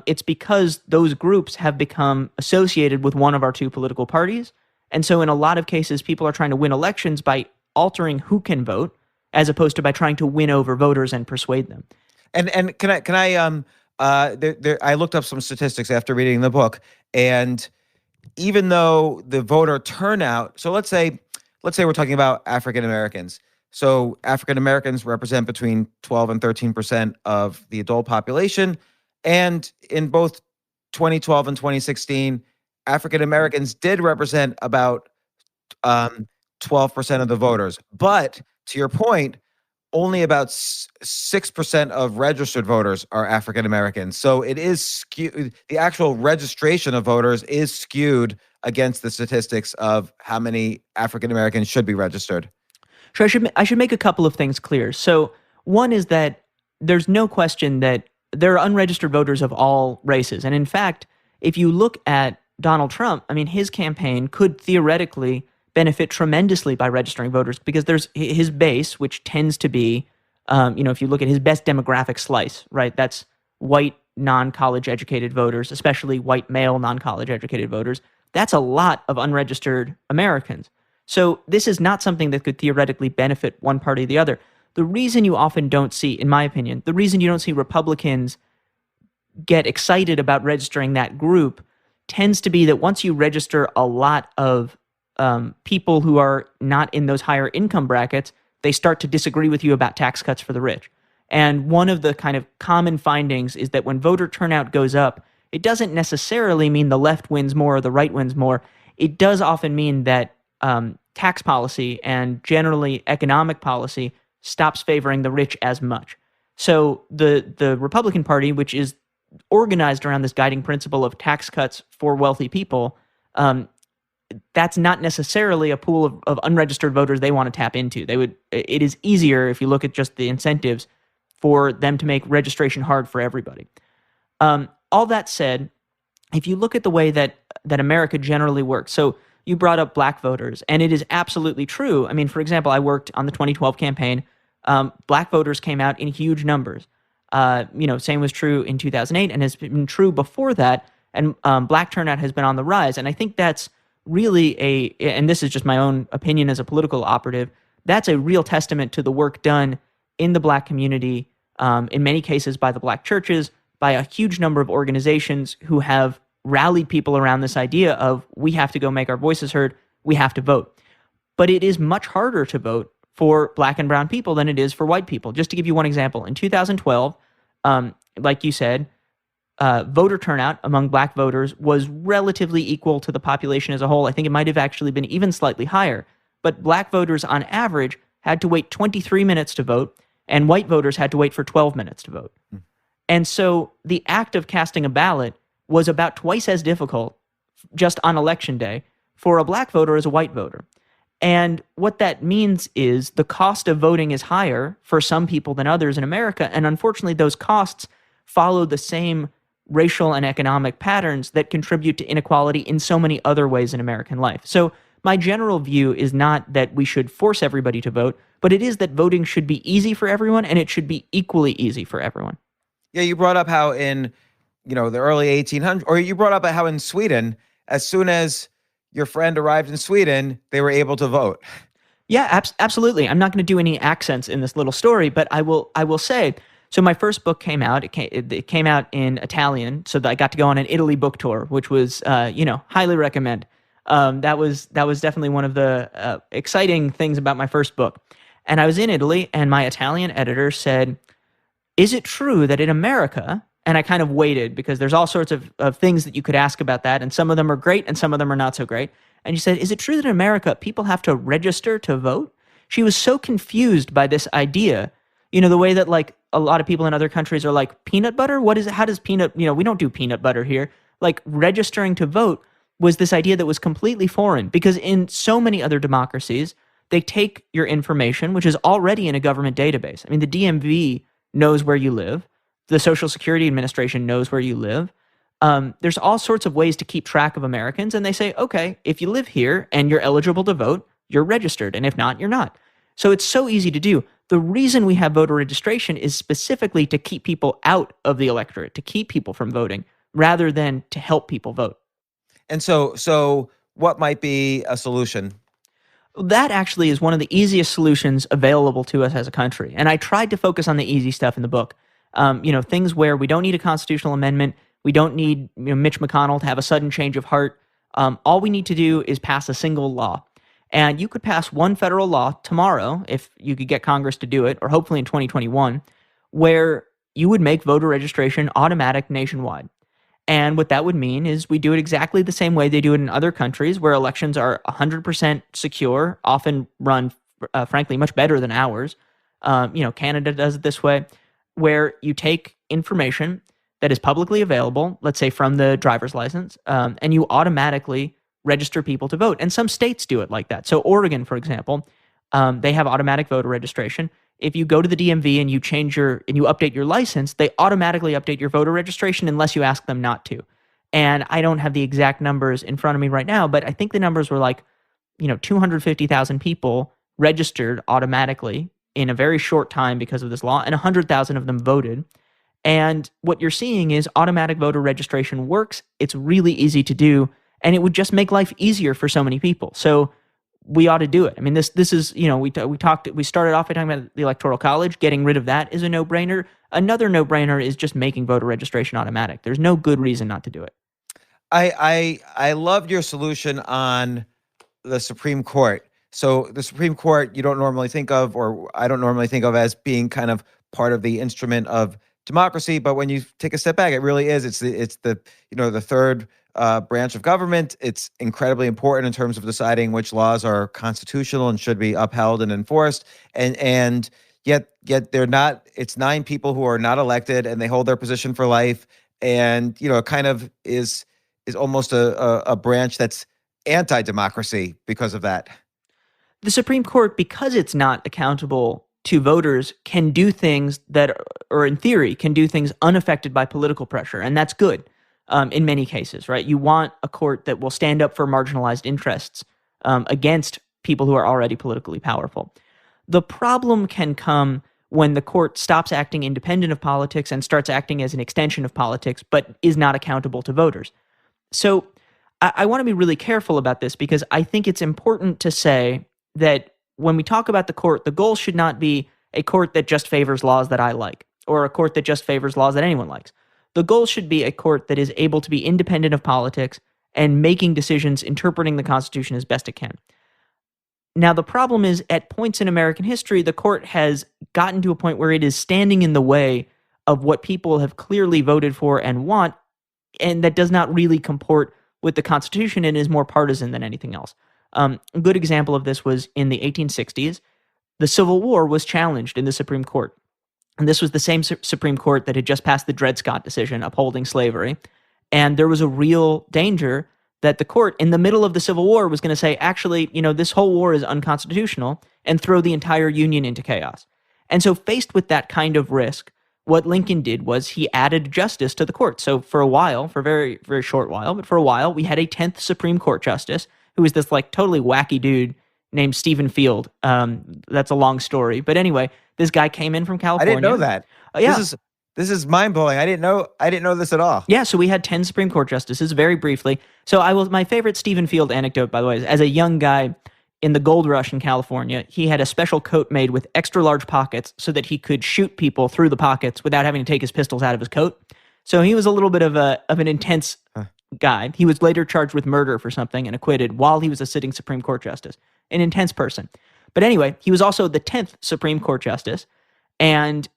It's because those groups have become associated with one of our two political parties. And so in a lot of cases, people are trying to win elections by altering who can vote, as opposed to by trying to win over voters and persuade them.
And I looked up some statistics after reading the book, and even though the voter turnout, so let's say we're talking about African Americans. So African Americans represent between 12 and 13% of the adult population. And in both 2012 and 2016, African Americans did represent about 12% of the voters. But to your point, only about 6% of registered voters are African Americans. So it is skewed. The actual registration of voters is skewed against the statistics of how many African Americans should be registered.
So I should make a couple of things clear. So one is that there's no question that there are unregistered voters of all races. And in fact, if you look at Donald Trump, I mean, his campaign could theoretically benefit tremendously by registering voters, because there's his base, which tends to be, if you look at his best demographic slice, right, that's white non-college educated voters, especially white male non-college educated voters. That's a lot of unregistered Americans. So this is not something that could theoretically benefit one party or the other. The reason you often don't see, in my opinion, the reason you don't see Republicans get excited about registering that group tends to be that once you register a lot of people who are not in those higher income brackets, they start to disagree with you about tax cuts for the rich. And one of the kind of common findings is that when voter turnout goes up, it doesn't necessarily mean the left wins more or the right wins more. It does often mean that tax policy and generally economic policy stops favoring the rich as much. So the Republican Party, which is organized around this guiding principle of tax cuts for wealthy people, that's not necessarily a pool of unregistered voters they want to tap into. It is easier, if you look at just the incentives, for them to make registration hard for everybody. All that said, if you look at the way that America generally works, so you brought up Black voters, and it is absolutely true. I mean, for example, I worked on the 2012 campaign. Black voters came out in huge numbers. Same was true in 2008 and has been true before that. And Black turnout has been on the rise. And I think that's really and this is just my own opinion as a political operative, that's a real testament to the work done in the Black community, in many cases by the Black churches, by a huge number of organizations who have rallied people around this idea of we have to go make our voices heard, we have to vote. But it is much harder to vote for Black and brown people than it is for white people. Just to give you one example, in 2012, like you said, voter turnout among Black voters was relatively equal to the population as a whole. I think it might have actually been even slightly higher. But Black voters on average had to wait 23 minutes to vote, and white voters had to wait for 12 minutes to vote. And so the act of casting a ballot was about twice as difficult just on election day for a Black voter as a white voter. And what that means is the cost of voting is higher for some people than others in America. And unfortunately, those costs follow the same racial and economic patterns that contribute to inequality in so many other ways in American life. So my general view is not that we should force everybody to vote, but it is that voting should be easy for everyone, and it should be equally easy for everyone.
Yeah, you brought up how in the early 1800s, or you brought up how in Sweden, as soon as your friend arrived in Sweden, they were able to vote.
Yeah, absolutely. I'm not going to do any accents in this little story, but I will say, so my first book came out. It came out in Italian, so that I got to go on an Italy book tour, which was, highly recommend. That was definitely one of the exciting things about my first book. And I was in Italy, and my Italian editor said, "Is it true that in America?" And I kind of waited, because there's all sorts of things that you could ask about that, and some of them are great and some of them are not so great. And she said, "Is it true that in America people have to register to vote?" She was so confused by this idea, the way that like a lot of people in other countries are like, peanut butter? What is it? How does peanut, we don't do peanut butter here. Like registering to vote was this idea that was completely foreign, because in so many other democracies, They take your information, which is already in a government database. I mean, the DMV knows where you live. The Social Security Administration knows where you live. There's all sorts of ways to keep track of Americans, and they say, okay, if you live here and you're eligible to vote, you're registered, and if not, you're not. So it's so easy to do. The reason we have voter registration is specifically to keep people out of the electorate, to keep people from voting, rather than to help people vote.
And so what might be a solution?
That actually is one of the easiest solutions available to us as a country. And I tried to focus on the easy stuff in the book. Things where we don't need a constitutional amendment. We don't need Mitch McConnell to have a sudden change of heart. All we need to do is pass a single law. And you could pass one federal law tomorrow, if you could get Congress to do it, or hopefully in 2021, where you would make voter registration automatic nationwide. And what that would mean is we do it exactly the same way they do it in other countries where elections are 100% secure, often run, frankly, much better than ours. Canada does it this way, where you take information that is publicly available, let's say from the driver's license, and you automatically register people to vote. And some states do it like that. So Oregon, for example, they have automatic voter registration. If you go to the DMV and you update your license, they automatically update your voter registration unless you ask them not to. And I don't have the exact numbers in front of me right now, but I think the numbers were like, 250,000 people registered automatically in a very short time because of this law, and 100,000 of them voted. And what you're seeing is automatic voter registration works. It's really easy to do, and it would just make life easier for so many people. So we ought to do it. I mean, this is, we started off by talking about the Electoral College. Getting rid of that is a no-brainer. Another no-brainer is just making voter registration automatic. There's no good reason not to do it.
I loved your solution on the Supreme Court. So the Supreme Court, you don't normally think of, or I don't normally think of, as being kind of part of the instrument of democracy. But when you take a step back, it really is. It's the third branch of government. It's incredibly important in terms of deciding which laws are constitutional and should be upheld and enforced. And yet they're not. It's 9 people who are not elected, and they hold their position for life. And it kind of is almost a branch that's anti-democracy because of that.
The Supreme Court, because it's not accountable to voters, can do things that, or in theory, can do things unaffected by political pressure, and that's good. In many cases, right? You want a court that will stand up for marginalized interests against people who are already politically powerful. The problem can come when the court stops acting independent of politics and starts acting as an extension of politics, but is not accountable to voters. So I want to be really careful about this, because I think it's important to say that when we talk about the court, the goal should not be a court that just favors laws that I like, or a court that just favors laws that anyone likes. The goal should be a court that is able to be independent of politics and making decisions, interpreting the Constitution as best it can. Now, the problem is, at points in American history, the court has gotten to a point where it is standing in the way of what people have clearly voted for and want, and that does not really comport with the Constitution and is more partisan than anything else. A good example of this was in the 1860s. The Civil War was challenged in the Supreme Court. And this was the same Supreme Court that had just passed the Dred Scott decision upholding slavery. And there was a real danger that the court, in the middle of the Civil War, was going to say, actually, this whole war is unconstitutional, and throw the entire Union into chaos. And so faced with that kind of risk, what Lincoln did was he added justice to the court. So for a while, for a very, very short while, but for a while, we had a 10th Supreme Court justice who was this totally wacky dude named Stephen Field. That's a long story. But anyway, this guy came in from California.
I didn't know that.
Yeah.
This is mind-blowing. I didn't know this at all.
Yeah, so we had 10 Supreme Court justices, very briefly. So my favorite Stephen Field anecdote, by the way, is as a young guy in the gold rush in California, he had a special coat made with extra large pockets so that he could shoot people through the pockets without having to take his pistols out of his coat. So he was a little bit of an intense guy. He was later charged with murder for something and acquitted while he was a sitting Supreme Court justice. An intense person. But anyway, he was also the 10th Supreme Court justice, and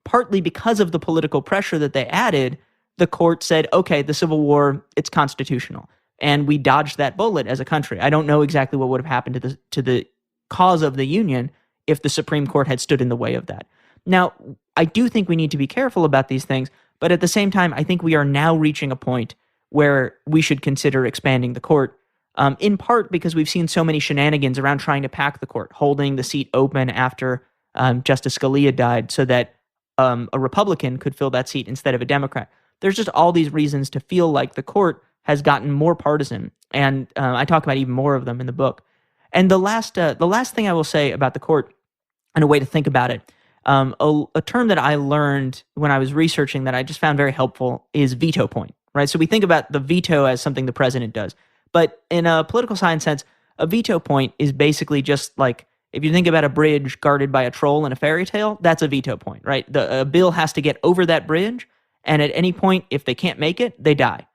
partly because of the political pressure that they added, the court said, okay, the Civil War, it's constitutional. And we dodged that bullet as a country. I don't know exactly what would have happened to the cause of the Union if the Supreme Court had stood in the way of that. Now, I do think we need to be careful about these things, but at the same time, I think we are now reaching a point where we should consider expanding the court. in part because we've seen so many shenanigans around trying to pack the court, holding the seat open after Justice Scalia died so that a Republican could fill that seat instead of a Democrat. There's just all these reasons to feel like the court has gotten more partisan, and I talk about even more of them in the book. And the last thing I will say about the court, and a way to think about it, a term that I learned when I was researching that I just found very helpful is veto point, right? So we think about the veto as something the president does. But in a political science sense, a veto point is basically just like, if you think about a bridge guarded by a troll in a fairy tale, that's a veto point, right? A bill has to get over that bridge, and at any point, if they can't make it, they die.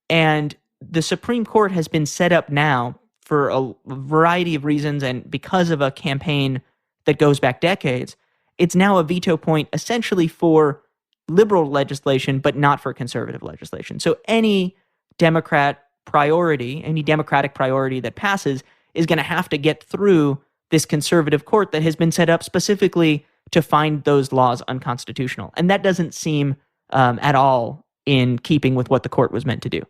And the Supreme Court has been set up now for a variety of reasons, and because of a campaign that goes back decades, it's now a veto point essentially for liberal legislation, but not for conservative legislation. So any Democratic priority that passes is going to have to get through this conservative court that has been set up specifically to find those laws unconstitutional. And that doesn't seem at all in keeping with what the court was meant to do.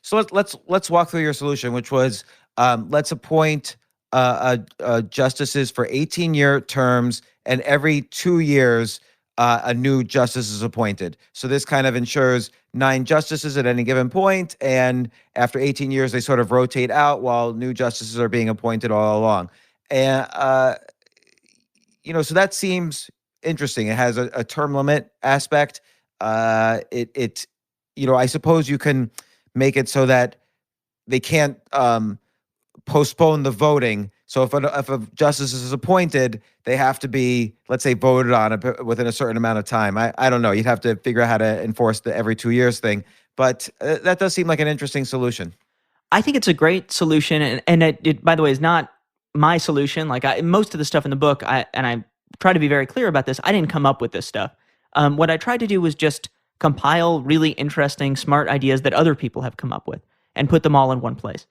So let's walk through your solution, which was let's appoint justices for 18-year terms, and every 2 years a new justice is appointed. So this kind of ensures 9 justices at any given point, and after 18 years, they sort of rotate out while new justices are being appointed all along. And so that seems interesting. It has a term limit aspect. I suppose you can make it so that they can't postpone the voting. So if a justice is appointed, they have to be, let's say, voted on within a certain amount of time. I don't know. You'd have to figure out how to enforce the every 2 years thing. But that does seem like an interesting solution.
I think it's a great solution, and it by the way, is not my solution. Like most of the stuff in the book, I try to be very clear about this. I didn't come up with this stuff. What I tried to do was just compile really interesting, smart ideas that other people have come up with and put them all in one place.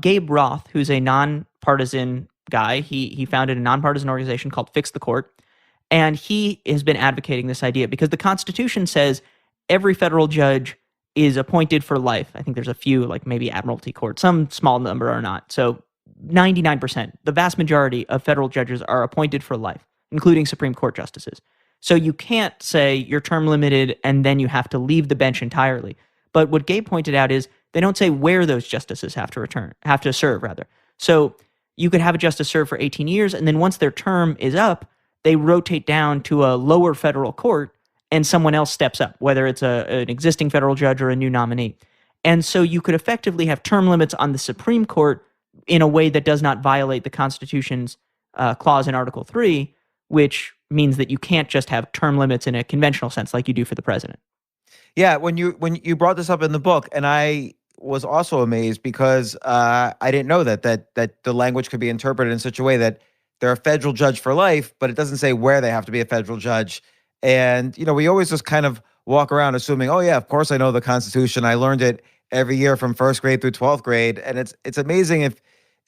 Gabe Roth, who's a nonpartisan guy, he founded a nonpartisan organization called Fix the Court, and he has been advocating this idea because the Constitution says every federal judge is appointed for life. I think there's a few, like maybe Admiralty Court, some small number are not. So 99%, the vast majority of federal judges are appointed for life, including Supreme Court justices. So you can't say you're term limited and then you have to leave the bench entirely. But what Gabe pointed out is they don't say where those justices have to serve. So you could have a justice serve for 18 years, and then once their term is up, they rotate down to a lower federal court and someone else steps up, whether it's an existing federal judge or a new nominee. And so you could effectively have term limits on the Supreme Court in a way that does not violate the Constitution's clause in Article 3, which means that you can't just have term limits in a conventional sense like you do for the president.
Yeah, when you brought this up in the book, and I was also amazed because I didn't know that the language could be interpreted in such a way that they're a federal judge for life, but it doesn't say where they have to be a federal judge. And we always just kind of walk around assuming, oh yeah, of course I know the Constitution. I learned it every year from first grade through 12th grade, and it's amazing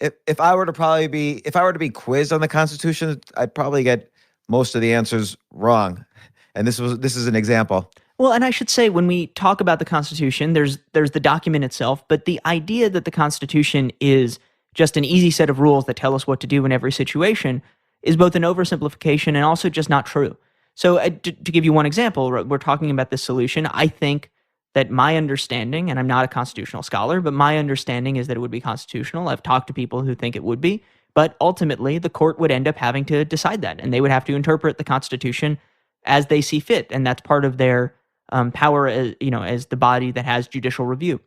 if I were to be quizzed on the Constitution, I'd probably get most of the answers wrong. And this is an example.
Well, and I should say, when we talk about the Constitution, there's the document itself, but the idea that the Constitution is just an easy set of rules that tell us what to do in every situation is both an oversimplification and also just not true. So to give you one example, we're talking about this solution. I think that my understanding, and I'm not a constitutional scholar, but my understanding is that it would be constitutional. I've talked to people who think it would be, but ultimately the court would end up having to decide that, and they would have to interpret the Constitution as they see fit, and that's part of their power, as the body that has judicial review.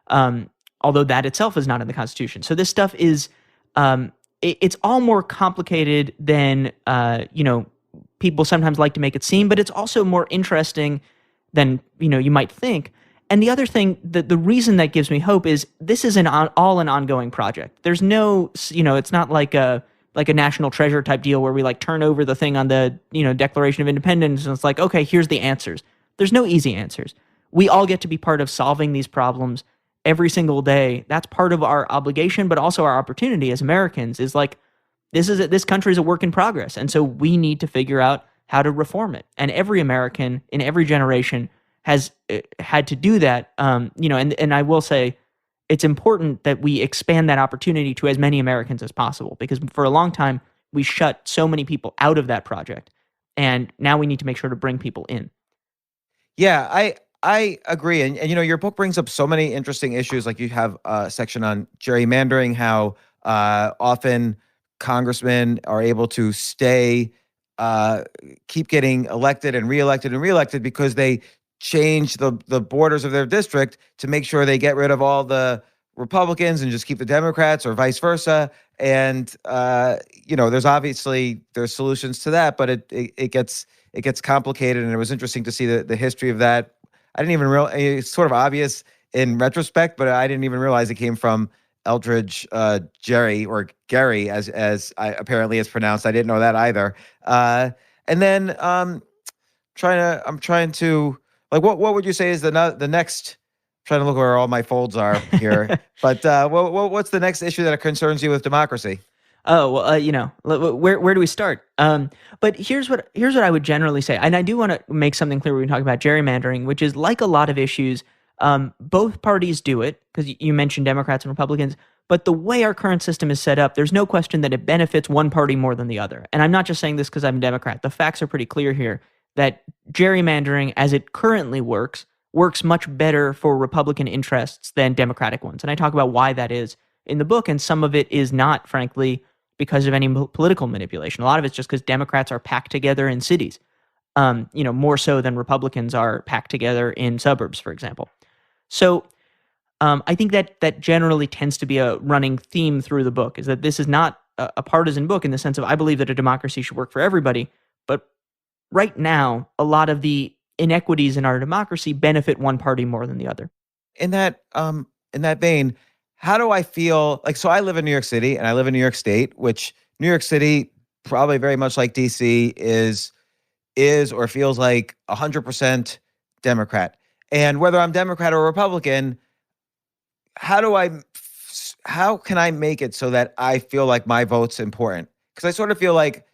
Although that itself is not in the Constitution. So this stuff is, it's all more complicated than people sometimes like to make it seem, but it's also more interesting than you might think. And the other thing, the reason that gives me hope is this is an ongoing project. There's no, it's not like a national treasure type deal where we like turn over the thing on the Declaration of Independence and it's like, okay, here's the answers. There's no easy answers. We all get to be part of solving these problems every single day. That's part of our obligation, but also our opportunity as Americans is like, this country is a work in progress. And so we need to figure out how to reform it. And every American in every generation has had to do that. And I will say, it's important that we expand that opportunity to as many Americans as possible, because for a long time we shut so many people out of that project, and now we need to make sure to bring people in.
Yeah, I agree. And your book brings up so many interesting issues. Like you have a section on gerrymandering, how often congressmen are able to uh, keep getting elected and reelected because they change the borders of their district to make sure they get rid of all the Republicans and just keep the Democrats, or vice versa. And there's solutions to that, but it gets complicated. And it was interesting to see the history of that. I didn't even realize, it's sort of obvious in retrospect, but I didn't even realize it came from Eldridge Gerry, or Gary, as apparently it's pronounced. I didn't know that either. And then I'm trying to, like, what would you say is the next? I'm trying to look where all my folds are here. But what's the next issue that concerns you with democracy?
Oh, well, where do we start? But here's what I would generally say, and I do want to make something clear when we talk about gerrymandering, which is, like a lot of issues, both parties do it, because you mentioned Democrats and Republicans. But the way our current system is set up, there's no question that it benefits one party more than the other. And I'm not just saying this because I'm a Democrat. The facts are pretty clear here that gerrymandering, as it currently works much better for Republican interests than Democratic ones. And I talk about why that is in the book, and some of it is not, frankly, because of any political manipulation. A lot of it's just because Democrats are packed together in cities, more so than Republicans are packed together in suburbs, for example. So I think that generally tends to be a running theme through the book, is that this is not a partisan book, in the sense of, I believe that a democracy should work for everybody. But right now, a lot of the inequities in our democracy benefit one party more than the other.
In that vein, how do I feel like? So I live in New York City, and I live in New York State, which New York City, probably very much like DC, is or feels like 100% Democrat. And whether I'm Democrat or Republican, how can I make it so that I feel like my vote's important? Because I sort of feel like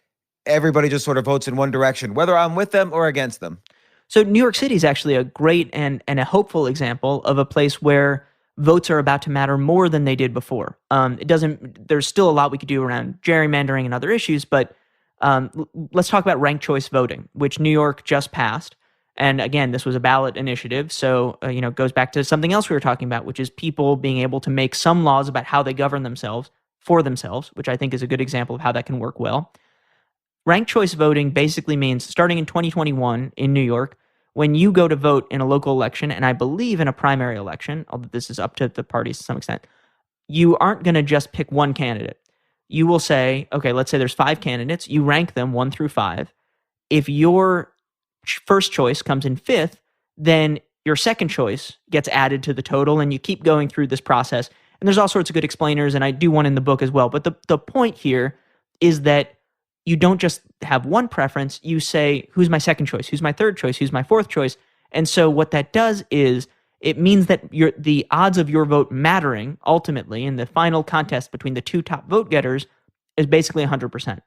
everybody just sort of votes in one direction, whether I'm with them or against them.
So New York City is actually a great and a hopeful example of a place where votes are about to matter more than they did before. There's still a lot we could do around gerrymandering and other issues, but let's talk about ranked choice voting, which New York just passed. And again, this was a ballot initiative, so it goes back to something else we were talking about, which is people being able to make some laws about how they govern themselves for themselves, which I think is a good example of how that can work well. Ranked choice voting basically means, starting in 2021 in New York, when you go to vote in a local election, and I believe in a primary election, although this is up to the parties to some extent, you aren't going to just pick one candidate. You will say, okay, let's say there's 5 candidates. You rank them 1 through 5. If your first choice comes in 5th, then your second choice gets added to the total, and you keep going through this process. And there's all sorts of good explainers, and I do one in the book as well. But the point here is that you don't just have one preference. You say, who's my second choice? Who's my third choice? Who's my fourth choice? And so what that does is it means that the odds of your vote mattering ultimately in the final contest between the 2 top vote getters is basically 100%.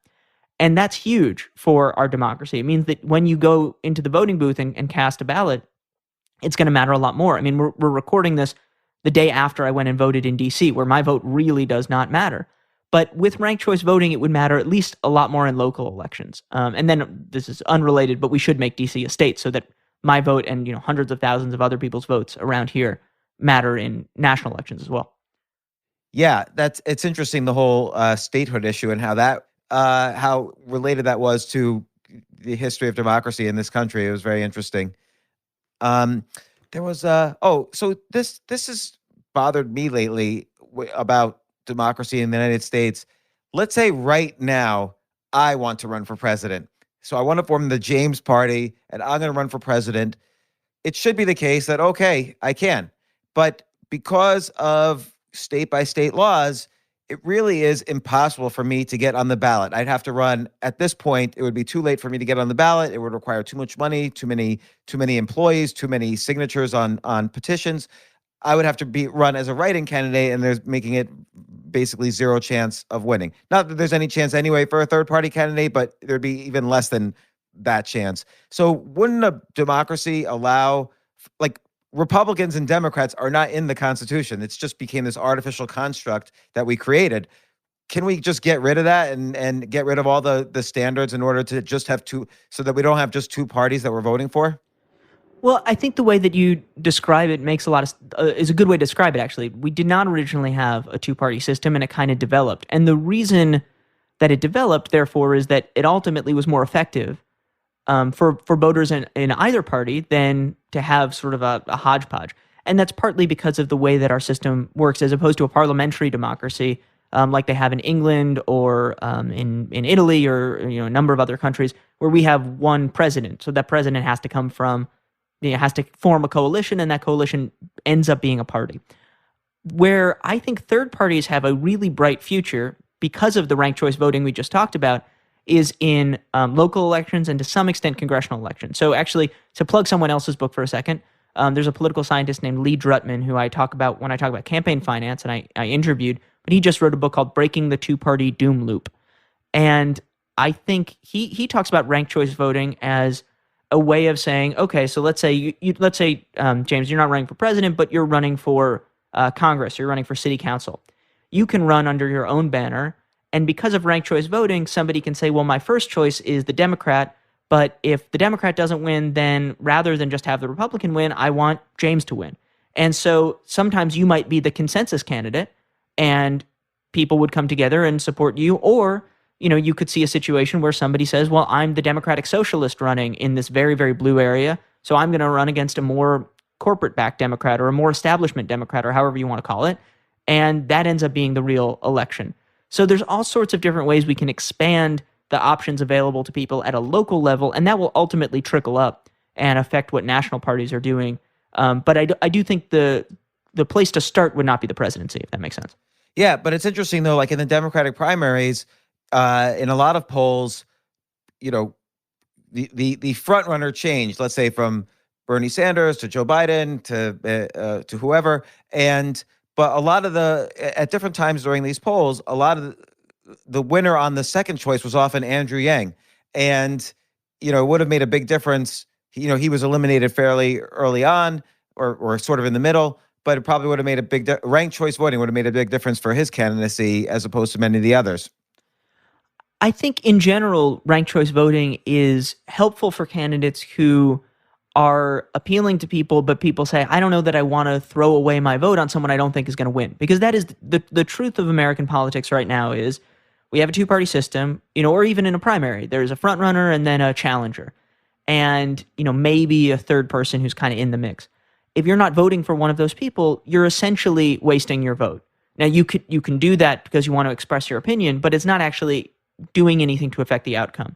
And that's huge for our democracy. It means that when you go into the voting booth and cast a ballot, it's going to matter a lot more. I mean, we're recording this the day after I went and voted in DC, where my vote really does not matter. But with ranked choice voting, it would matter at least a lot more in local elections. And then this is unrelated, but we should make DC a state so that my vote and hundreds of thousands of other people's votes around here matter in national elections as well.
Yeah, it's interesting, the whole statehood issue, and how related that was to the history of democracy in this country. It was very interesting. There was so this has bothered me lately about democracy in the United States. Let's say right now I want to run for president. So I want to form the James Party, and I'm going to run for president. It should be the case that, okay, I can. But because of state by state laws, it really is impossible for me to get on the ballot. I'd have to run at this point. It would be too late for me to get on the ballot. It would require too much money, too many employees, too many signatures on petitions. I would have to run as a write-in candidate, and there's making it basically zero chance of winning. Not that there's any chance anyway for a third-party candidate, but there'd be even less than that chance. So wouldn't a democracy allow, like, Republicans and Democrats are not in the Constitution. It's just became this artificial construct that we created. Can we just get rid of that and get rid of all the standards in order to just have two, so that we don't have just two parties that we're voting for?
Well, I think the way that you describe it makes a lot of is a good way to describe it. Actually, we did not originally have a two-party system, and it kind of developed. And the reason that it developed, therefore, is that it ultimately was more effective for voters in either party than to have sort of a hodgepodge. And that's partly because of the way that our system works, as opposed to a parliamentary democracy like they have in England or in Italy or a number of other countries where we have one president. So that president has to come from has to form a coalition, and that coalition ends up being a party. Where I think third parties have a really bright future because of the ranked choice voting we just talked about is in local elections and to some extent congressional elections. So actually, to plug someone else's book for a second, there's a political scientist named Lee Drutman who I talk about when I talk about campaign finance, and I interviewed, but he just wrote a book called Breaking the Two-Party Doom Loop. And I think he talks about ranked choice voting as a way of saying, okay, so let's say James, you're not running for president, but you're running for Congress, you're running for city council. You can run under your own banner, and because of ranked choice voting, somebody can say, well, my first choice is the Democrat, but if the Democrat doesn't win, then rather than just have the Republican win, I want James to win. And so sometimes you might be the consensus candidate, and people would come together and support you, or you could see a situation where somebody says, well, I'm the Democratic Socialist running in this very, very blue area, so I'm going to run against a more corporate-backed Democrat or a more establishment Democrat or however you want to call it, and that ends up being the real election. So there's all sorts of different ways we can expand the options available to people at a local level, and that will ultimately trickle up and affect what national parties are doing. But I do think the place to start would not be the presidency, if that makes sense.
Yeah, but it's interesting, though, like in the Democratic primaries, in a lot of polls, the front runner changed, let's say from Bernie Sanders to Joe Biden to whoever. But a lot of at different times during these polls, a lot of the winner on the second choice was often Andrew Yang. And, it would have made a big difference. He was eliminated fairly early on or sort of in the middle, but it probably would have made a ranked choice voting would have made a big difference for his candidacy as opposed to many of the others.
I think in general, ranked choice voting is helpful for candidates who are appealing to people, but people say, I don't know that I want to throw away my vote on someone I don't think is going to win. Because that is the truth of American politics right now is we have a two-party system, or even in a primary, there's a front runner and then a challenger. And, maybe a third person who's kind of in the mix. If you're not voting for one of those people, you're essentially wasting your vote. Now, you can do that because you want to express your opinion, but it's not actually doing anything to affect the outcome.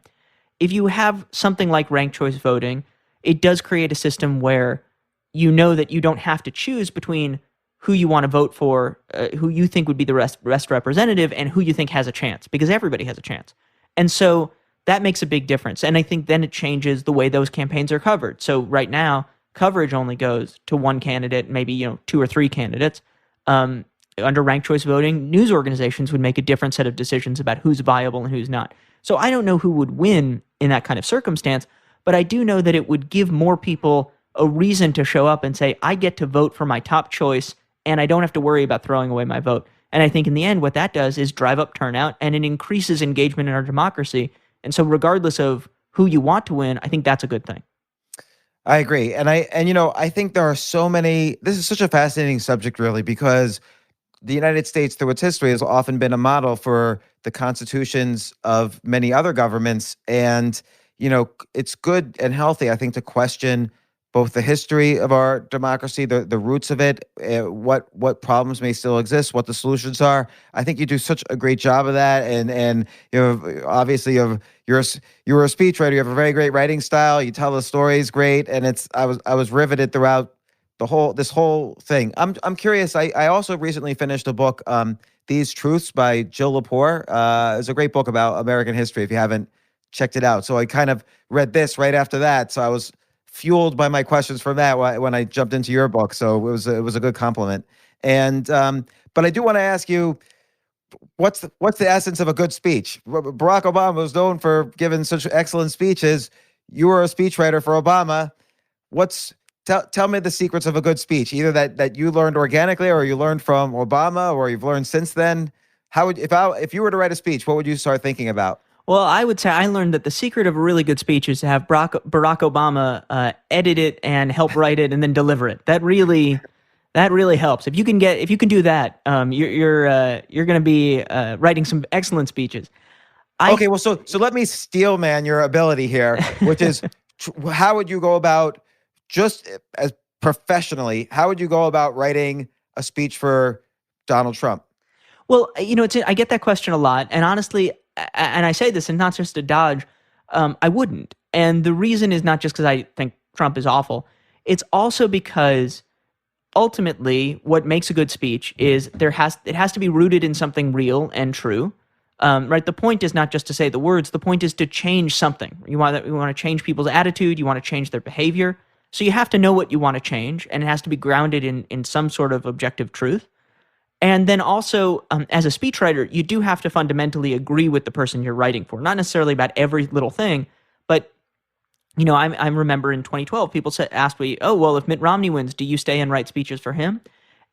If you have something like ranked choice voting, it does create a system where you know that you don't have to choose between who you want to vote for, who you think would be the best representative, and who you think has a chance, because everybody has a chance. And so that makes a big difference. And I think then it changes the way those campaigns are covered. So right now, coverage only goes to one candidate, maybe two or three candidates. Under ranked choice voting, news organizations would make a different set of decisions about who's viable and who's not. So I don't know who would win in that kind of circumstance, but I do know that it would give more people a reason to show up and say, I get to vote for my top choice, and I don't have to worry about throwing away my vote. And I think in the end, what that does is drive up turnout, and it increases engagement in our democracy. And so regardless of who you want to win, I think that's a good thing.
I agree. And I think there are so many, this is such a fascinating subject, really, because the United States, through its history, has often been a model for the constitutions of many other governments. And, it's good and healthy, I think, to question both the history of our democracy, the roots of it, what problems may still exist, what the solutions are. I think you do such a great job of that. And obviously you're a speechwriter. You have a very great writing style. You tell the stories great. And I was riveted throughout this whole thing. I'm curious. I also recently finished a book, These Truths by Jill Lepore. It's a great book about American history if you haven't checked it out. So I kind of read this right after that. So I was fueled by my questions from that when I jumped into your book. So it was a good compliment. And but I do want to ask you, what's the essence of a good speech? Barack Obama was known for giving such excellent speeches. You were a speechwriter for Obama. What's Tell me the secrets of a good speech, either that you learned organically or you learned from Obama or you've learned since then. How would if you were to write a speech, what would you start thinking about?
Well, I would say I learned that the secret of a really good speech is to have Barack Obama edit it and help write it and then deliver it. That really helps. If you can do that, you're going to be writing some excellent speeches.
Okay, well, so let me steel man your ability here, which is how would you go about, just as professionally, how would you go about writing a speech for Donald Trump?
Well, I get that question a lot, and honestly, and I say this, and not just a dodge, I wouldn't. And the reason is not just because I think Trump is awful. It's also because ultimately, what makes a good speech is it has to be rooted in something real and true. Right? The point is not just to say the words. The point is to change something. You want to change people's attitude. You want to change their behavior. So you have to know what you want to change, and it has to be grounded in some sort of objective truth. And then also, as a speechwriter, you do have to fundamentally agree with the person you're writing for. Not necessarily about every little thing, but I remember in 2012, people asked me, "Oh, well, if Mitt Romney wins, do you stay and write speeches for him?"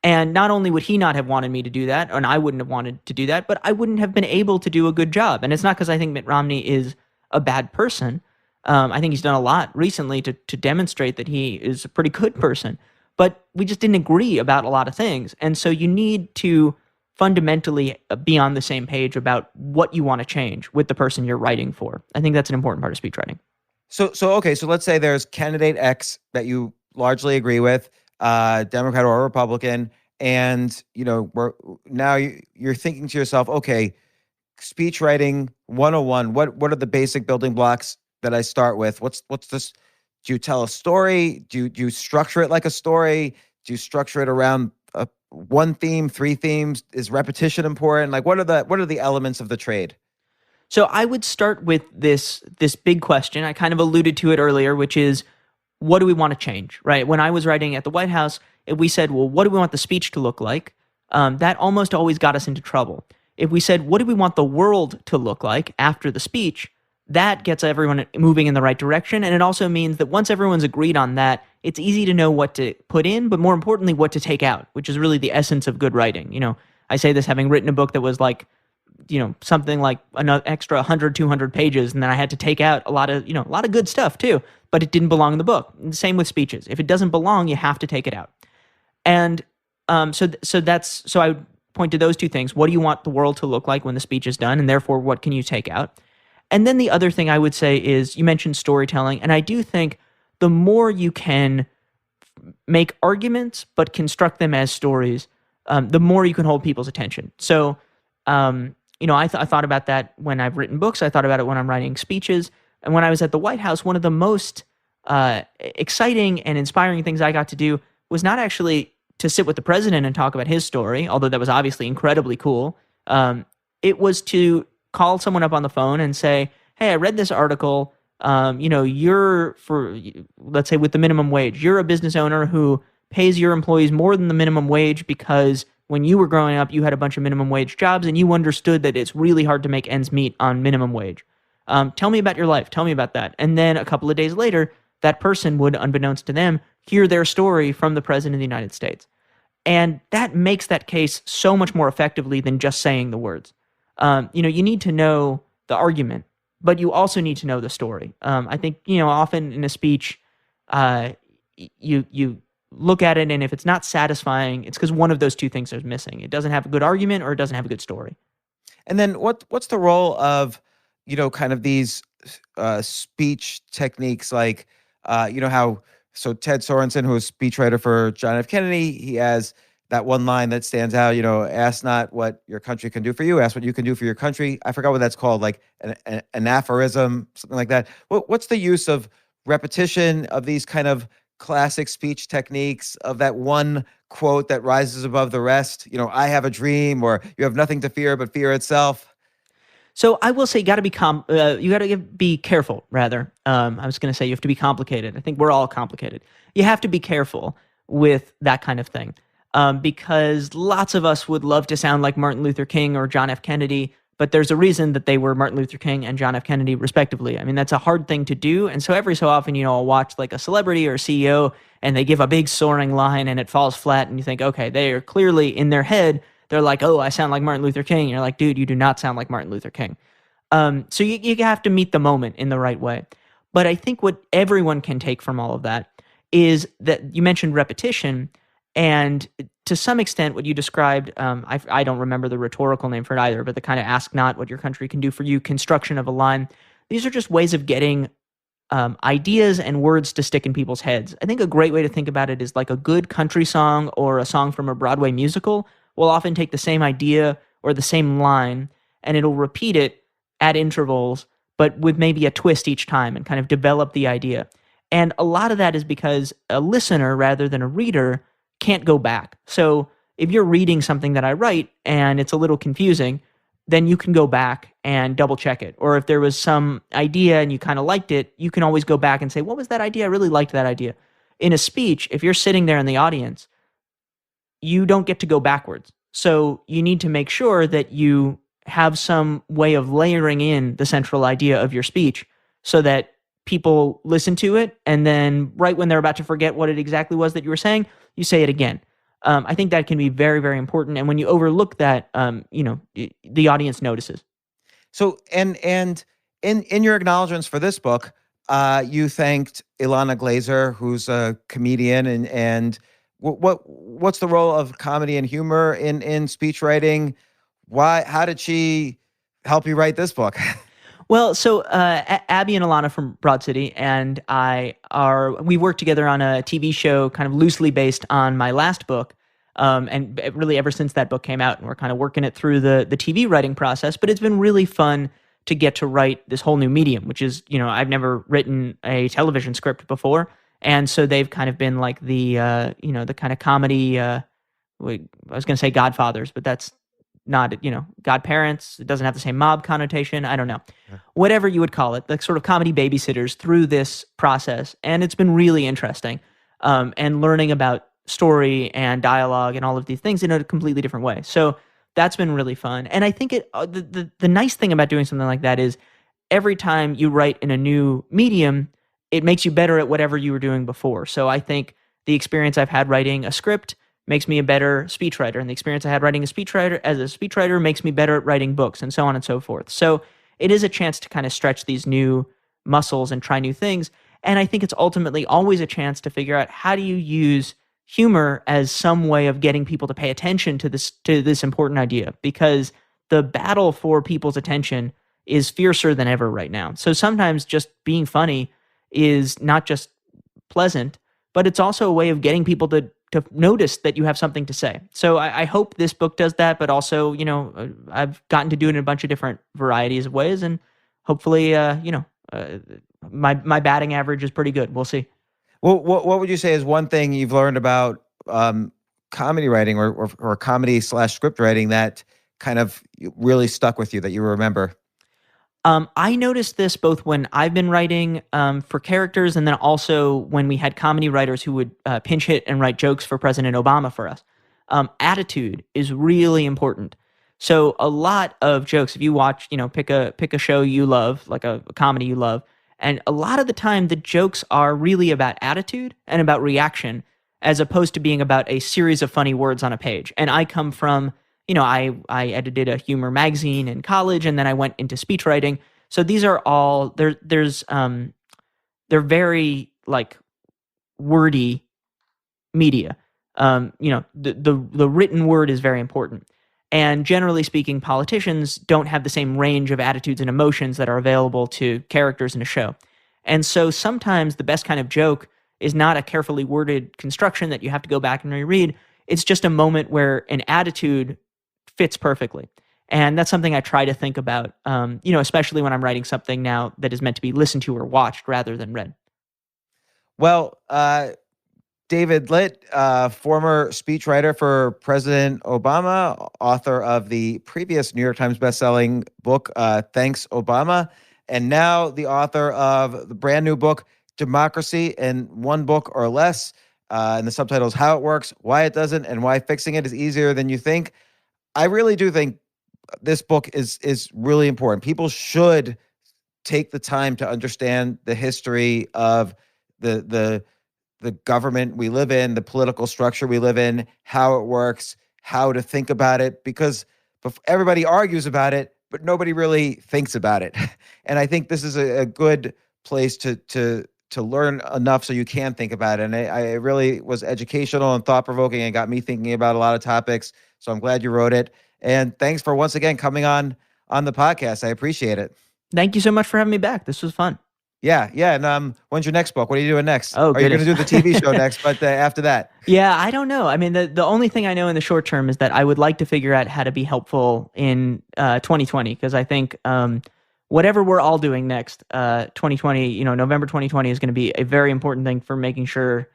And not only would he not have wanted me to do that, and I wouldn't have wanted to do that, but I wouldn't have been able to do a good job. And it's not because I think Mitt Romney is a bad person. I think he's done a lot recently to demonstrate that he is a pretty good person. But we just didn't agree about a lot of things. And so you need to fundamentally be on the same page about what you want to change with the person you're writing for. I think that's an important part of speech writing.
So let's say there's candidate X that you largely agree with, Democrat or Republican, and you're thinking to yourself, okay, speech writing 101. What are the basic building blocks that I start with? What's this? Do you tell a story? Do you structure it like a story? Do you structure it around one theme, three themes? Is repetition important? Like, what are the elements of the trade?
So I would start with this big question. I kind of alluded to it earlier, which is, what do we want to change, right? When I was writing at the White House, we said, well, what do we want the speech to look like? That almost always got us into trouble. If we said, what do we want the world to look like after the speech? That gets everyone moving in the right direction. And it also means that once everyone's agreed on that, it's easy to know what to put in, but more importantly, what to take out, which is really the essence of good writing. I say this having written a book that was like, something like an extra 100, 200 pages. And then I had to take out a lot of good stuff too, but it didn't belong in the book. And same with speeches. If it doesn't belong, you have to take it out. And so I would point to those two things. What do you want the world to look like when the speech is done? And therefore, what can you take out? And then the other thing I would say is, you mentioned storytelling, and I do think the more you can make arguments but construct them as stories, the more you can hold people's attention. So, I thought about that when I've written books. I thought about it when I'm writing speeches. And when I was at the White House, one of the most exciting and inspiring things I got to do was not actually to sit with the president and talk about his story, although that was obviously incredibly cool. It was to call someone up on the phone and say, hey, I read this article. You're let's say with the minimum wage, you're a business owner who pays your employees more than the minimum wage because when you were growing up, you had a bunch of minimum wage jobs and you understood that it's really hard to make ends meet on minimum wage. Tell me about your life. Tell me about that. And then a couple of days later, that person would, unbeknownst to them, hear their story from the president of the United States. And that makes that case so much more effectively than just saying the words. You need to know the argument, but you also need to know the story. I think, often in a speech, you look at it, and if it's not satisfying, it's because one of those two things is missing. It doesn't have a good argument or it doesn't have a good story. And
then what's the role of, kind of these speech techniques, like, so Ted Sorensen, who was speechwriter for John F. Kennedy, he has that one line that stands out, ask not what your country can do for you, ask what you can do for your country. I forgot what that's called, like an aphorism, something like that. What's the use of repetition of these kind of classic speech techniques, of that one quote that rises above the rest? I have a dream, or you have nothing to fear but fear itself.
So I will say you got to be careful, rather. I was going to say you have to be complicated. I think we're all complicated. You have to be careful with that kind of thing. Because lots of us would love to sound like Martin Luther King or John F. Kennedy, but there's a reason that they were Martin Luther King and John F. Kennedy, respectively. I mean, that's a hard thing to do. And so every so often, I'll watch like a celebrity or a CEO and they give a big soaring line and it falls flat. And you think, okay, they are clearly in their head. They're like, oh, I sound like Martin Luther King. And you're like, dude, you do not sound like Martin Luther King. So you have to meet the moment in the right way. But I think what everyone can take from all of that is that you mentioned repetition. And to some extent, what you described, I don't remember the rhetorical name for it either, but the kind of ask not what your country can do for you construction of a line. These are just ways of getting ideas and words to stick in people's heads. I think a great way to think about it is like a good country song or a song from a Broadway musical will often take the same idea or the same line, and it'll repeat it at intervals, but with maybe a twist each time and kind of develop the idea. And a lot of that is because a listener rather than a reader can't go back. So if you're reading something that I write and it's a little confusing, then you can go back and double check it. Or if there was some idea and you kind of liked it, you can always go back and say, what was that idea? I really liked that idea. In a speech, if you're sitting there in the audience, you don't get to go backwards. So you need to make sure that you have some way of layering in the central idea of your speech so that people listen to it, and then right when they're about to forget what it exactly was that you were saying, you say it again. I think that can be very, very important. And when you overlook that, the audience notices.
So, and in your acknowledgments for this book, you thanked Ilana Glazer, who's a comedian, and what's the role of comedy and humor in speech writing? How did she help you write this book?
Well, so Abby and Alana from Broad City and we worked together on a TV show kind of loosely based on my last book. And really ever since that book came out, and we're kind of working it through the TV writing process, but it's been really fun to get to write this whole new medium, which is, I've never written a television script before. And so they've kind of been like the kind of comedy, I was going to say Godfathers, but that's not, godparents. It doesn't have the same mob connotation. I don't know. Yeah. Whatever you would call it, the sort of comedy babysitters through this process. And it's been really interesting. And learning about story and dialogue and all of these things in a completely different way. So that's been really fun. And I think the nice thing about doing something like that is every time you write in a new medium, it makes you better at whatever you were doing before. So I think the experience I've had writing a script makes me a better speechwriter, and the experience I had writing as a speechwriter makes me better at writing books, and so on and so forth. So it is a chance to kind of stretch these new muscles and try new things. And I think it's ultimately always a chance to figure out how do you use humor as some way of getting people to pay attention to this important idea, because the battle for people's attention is fiercer than ever right now. So sometimes just being funny is not just pleasant, but it's also a way of getting people to notice that you have something to say. So I hope this book does that, but also, I've gotten to do it in a bunch of different varieties of ways, and hopefully, my batting average is pretty good. We'll see.
Well, what would you say is one thing you've learned about comedy writing or comedy / script writing that kind of really stuck with you that you remember?
I noticed this both when I've been writing for characters, and then also when we had comedy writers who would pinch hit and write jokes for President Obama for us. Attitude is really important. So a lot of jokes, if you watch, pick a show you love, like a comedy you love, and a lot of the time the jokes are really about attitude and about reaction, as opposed to being about a series of funny words on a page. And I come from, I edited a humor magazine in college, and then I went into speech writing. So these are all they're very like wordy media. The written word is very important. And generally speaking, politicians don't have the same range of attitudes and emotions that are available to characters in a show. And so sometimes the best kind of joke is not a carefully worded construction that you have to go back and reread. It's just a moment where an attitude fits perfectly. And that's something I try to think about, especially when I'm writing something now that is meant to be listened to or watched rather than read.
Well, David Litt, former speechwriter for President Obama, author of the previous New York Times bestselling book, Thanks, Obama, and now the author of the brand new book, Democracy in One Book or Less. And the subtitle is How It Works, Why It Doesn't, and Why Fixing It is Easier Than You Think. I really do think this book is really important. People should take the time to understand the history of the government we live in, the political structure we live in, how it works, how to think about it, because everybody argues about it, but nobody really thinks about it. And I think this is a good place to learn enough so you can think about it. And it really was educational and thought-provoking and got me thinking about a lot of topics. So I'm glad you wrote it. And thanks for once again coming on the podcast. I appreciate it.
Thank you so much for having me back. This was fun.
Yeah. And when's your next book? What are you doing next?
Oh,
are you going to do the TV show next, but after that?
Yeah, I don't know. I mean, the only thing I know in the short term is that I would like to figure out how to be helpful in 2020, because I think whatever we're all doing next, 2020, November 2020 is going to be a very important thing for making sure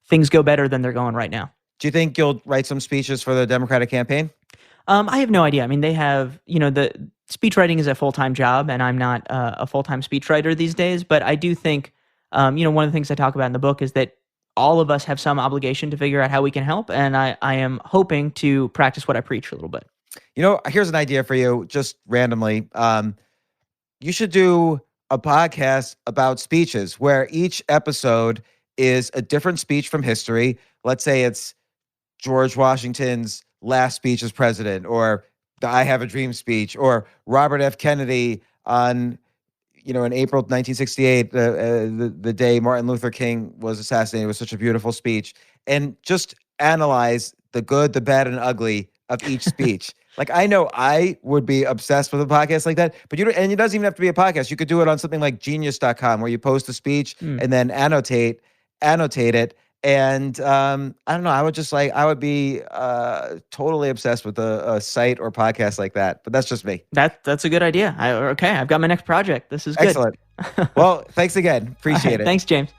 things go better than they're going right now.
Do you think you'll write some speeches for the Democratic campaign?
I have no idea. I mean, they have, the speech writing is a full-time job, and I'm not a full-time speechwriter these days. But I do think, one of the things I talk about in the book is that all of us have some obligation to figure out how we can help. And I am hoping to practice what I preach a little bit.
Here's an idea for you, just randomly. You should do a podcast about speeches where each episode is a different speech from history. Let's say it's George Washington's last speech as president, or the I Have a Dream speech, or Robert F. Kennedy on, in April 1968, the day Martin Luther King was assassinated. It was such a beautiful speech. And just analyze the good, the bad, and ugly of each speech. Like, I know I would be obsessed with a podcast like that, but it doesn't even have to be a podcast. You could do it on something like genius.com, where you post a speech and then annotate it. And I don't know, I would be totally obsessed with a site or podcast like that. But that's just me.
That's a good idea. I've got my next project. This is good.
Excellent. Well, thanks again. Appreciate it.
Thanks, James.